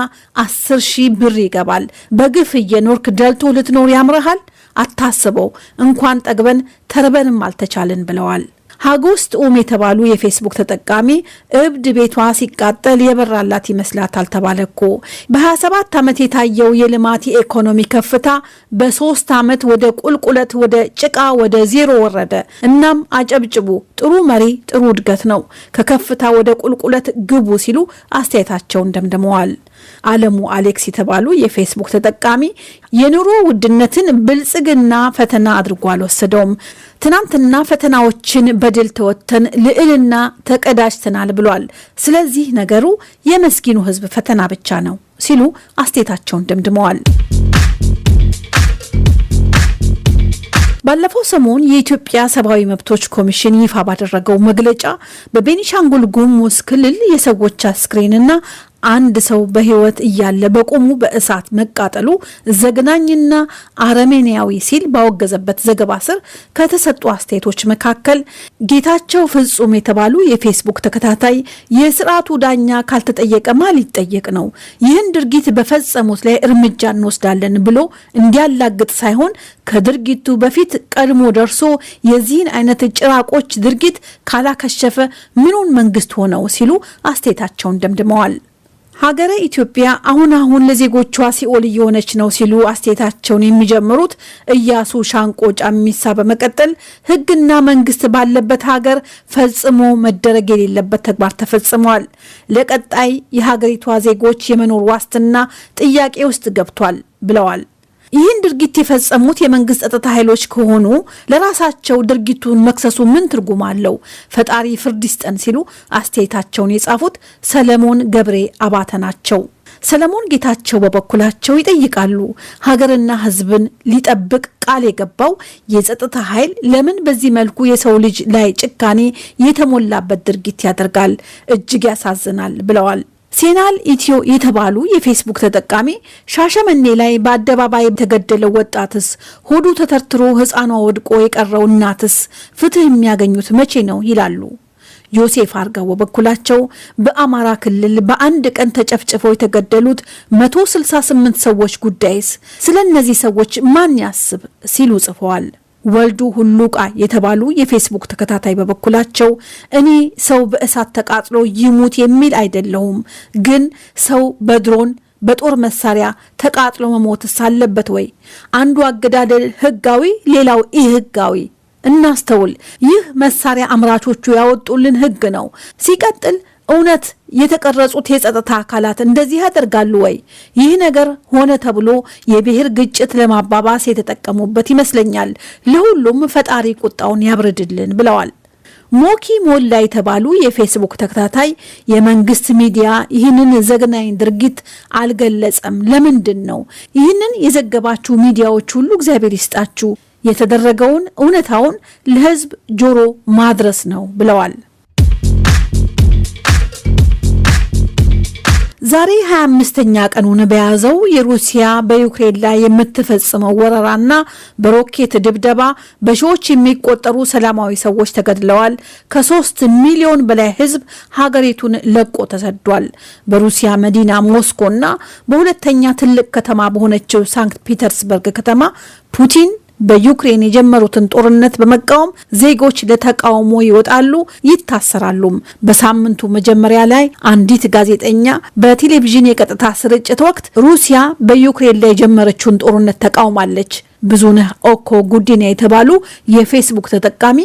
[SPEAKER 1] 10,000 ብር ይገባል። በግፍ እየኖርክ ደልቶ ልትኖር ያምረሃል? አታስበው። እንኳን ጠግበን ተርበንም አልተቻለን ብለዋል። ሀጎስት የተባሉ የፌስቡክ ተጠቃሚ እብድ ቤቷ ሲቃጠል የበራላት ይመስላታል ተባለኮ። በ27 ዓመት የታየው የልማት የኢኮኖሚ ከፍታ በ3 ዓመት ወደ ቁልቁለት፣ ወደ ጭቃ፣ ወደ ዜሮ ወረደ። እናም አጨብጭቡ፣ ጥሩ መሪ ጥሩ እድገት ነው፣ ከከፍታ ወደ ቁልቁለት ግቡ ሲሉ አስተያየታቸውን ደምድመዋል። አለሙ አሌክስ የተባሉ የፌስቡክ ተጠቃሚ የኑሮ ውድነትን ብልጽግና ፈተና አድርጎ አልወሰደውም። ትናንትና ፈተናዎችን በድል ተወጥተን ልዕልና ተቀዳጅተናል ብሏል። ስለዚህ ነገሩ የመስኪኑ ሕዝብ ፈተና ብቻ ነው ሲሉ አስተያየታቸውን ደምድመዋል። ባለፈው ሰሞን የኢትዮጵያ ሰብአዊ መብቶች ኮሚሽን ይፋ ባደረገው መግለጫ በቤኒሻንጉል ጉሙዝ ክልል የሰዎች አስክሬንና አንድ ሰው በህይወት እያለ በቆሙ በእሳት መቃጠሉ ዘግናኝና አረመኔያዊ ሲል ባወገዘበት ዘገባ ስር ከተሰጡ አስተያየቶች መካከል ጌታቸው ፍጹም የተባሉ የፌስቡክ ተከታታይ የስርዓቱ ዳኛ ካልተጠየቀማ ሊጠየቅ ነው፣ ይህን ድርጊት በፈጸሙት ላይ እርምጃ እንወስዳለን ብሎ እንዲያላግጥ ሳይሆን ከድርጊቱ በፊት ቀድሞ ደርሶ የዚህን አይነት ጭራቆች ድርጊት ካላከሸፈ ምኑን መንግስት ሆነው ሲሉ አስተያየታቸውን ደምድመዋል። ሀገረ ኢትዮጵያ አሁን ለዜጎቿ ሲኦል እየሆነች ነው ሲሉ አስተያየታቸውን የሚጀምሩት እያሱ ሻንቆ ጫሚሳ በመቀጠል ህግና መንግስት ባለበት ሀገር ፈጽሞ መደረግ የሌለበት ተግባር ተፈጽሟል። ለቀጣይ የሀገሪቷ ዜጎች የመኖር ዋስትና ጥያቄ ውስጥ ገብቷል ብለዋል። ይህን ድርጊት የፈጸሙት የመንግስት ጸጥታ ኃይሎች ከሆኑ ለራሳቸው ድርጊቱን መክሰሱ ምን ትርጉም አለው? ፈጣሪ ፍርድ ይስጠን ሲሉ አስተያየታቸውን የጻፉት ሰለሞን ገብሬ አባተ ናቸው። ሰለሞን ጌታቸው በበኩላቸው ይጠይቃሉ። ሀገርና ህዝብን ሊጠብቅ ቃል የገባው የጸጥታ ኃይል ለምን በዚህ መልኩ የሰው ልጅ ላይ ጭካኔ የተሞላበት ድርጊት ያደርጋል? እጅግ ያሳዝናል ብለዋል። ሴናል ኢትዮ የተባሉ የፌስቡክ ተጠቃሚ ሻሸመኔ ላይ በአደባባይ የተገደለው ወጣትስ፣ ሆዱ ተተርትሮ ህፃኗ ወድቆ የቀረው እናትስ ፍትህ የሚያገኙት መቼ ነው ይላሉ። ዮሴፍ አርጋው በበኩላቸው በአማራ ክልል በአንድ ቀን ተጨፍጭፈው የተገደሉት 168 ሰዎች ጉዳይስ ስለነዚህ ሰዎች ማን ያስብ ሲሉ ጽፈዋል። ወልዱ ሁሉቃ የተባሉ የፌስቡክ ተከታታይ በበኩላቸው እኔ ሰው በእሳት ተቃጥሎ ይሙት የሚል አይደለሁም፣ ግን ሰው በድሮን በጦር መሳሪያ ተቃጥሎ መሞትስ አለበት ወይ? አንዱ አገዳደል ህጋዊ፣ ሌላው ኢህጋዊ። እናስተውል። ይህ መሳሪያ አምራቾቹ ያወጡልን ህግ ነው። ሲቀጥል እውነት የተቀረጹት የጸጥታ አካላት እንደዚህ ያደርጋሉ ወይ? ይህ ነገር ሆነ ተብሎ የብሔር ግጭት ለማባባስ የተጠቀሙበት ይመስለኛል። ለሁሉም ፈጣሪ ቁጣውን ያብርድልን ብለዋል። ሞኪ ሞላ የተባሉ የፌስቡክ ተከታታይ የመንግስት ሚዲያ ይህንን ዘግናኝ ድርጊት አልገለጸም፣ ለምንድን ነው? ይህንን የዘገባችሁ ሚዲያዎች ሁሉ እግዚአብሔር ይስጣችሁ፣ የተደረገውን እውነታውን ለህዝብ ጆሮ ማድረስ ነው ብለዋል። ዛሬ 25ኛ ቀኑን በያዘው የሩሲያ በዩክሬን ላይ የምትፈጽመው ወረራና በሮኬት ድብደባ በሺዎች የሚቆጠሩ ሰላማዊ ሰዎች ተገድለዋል። ከ3 ሚሊዮን በላይ ህዝብ ሀገሪቱን ለቆ ተሰዷል። በሩሲያ መዲና ሞስኮና በሁለተኛ ትልቅ ከተማ በሆነችው ሳንክት ፒተርስበርግ ከተማ ፑቲን በዩክሬን የጀመሩትን ጦርነት በመቃወም ዜጎች ለተቃውሞ ይወጣሉ፣ ይታሰራሉ። በሳምንቱ መጀመሪያ ላይ አንዲት ጋዜጠኛ በቴሌቪዥን የቀጥታ ስርጭት ወቅት ሩሲያ በዩክሬን ላይ የጀመረችውን ጦርነት ተቃውማለች። ብዙነህ ኦኮ ጉዲና የተባሉ የፌስቡክ ተጠቃሚ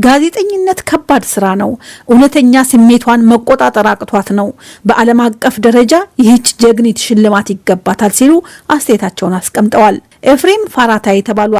[SPEAKER 1] ጋዜጠኝነት ከባድ ስራ ነው፣ እውነተኛ ስሜቷን መቆጣጠር አቅቷት ነው፣ በዓለም አቀፍ ደረጃ ይህች ጀግኒት ሽልማት ይገባታል ሲሉ አስተያየታቸውን አስቀምጠዋል። ኤፍሬም ፋራታ የተባሉ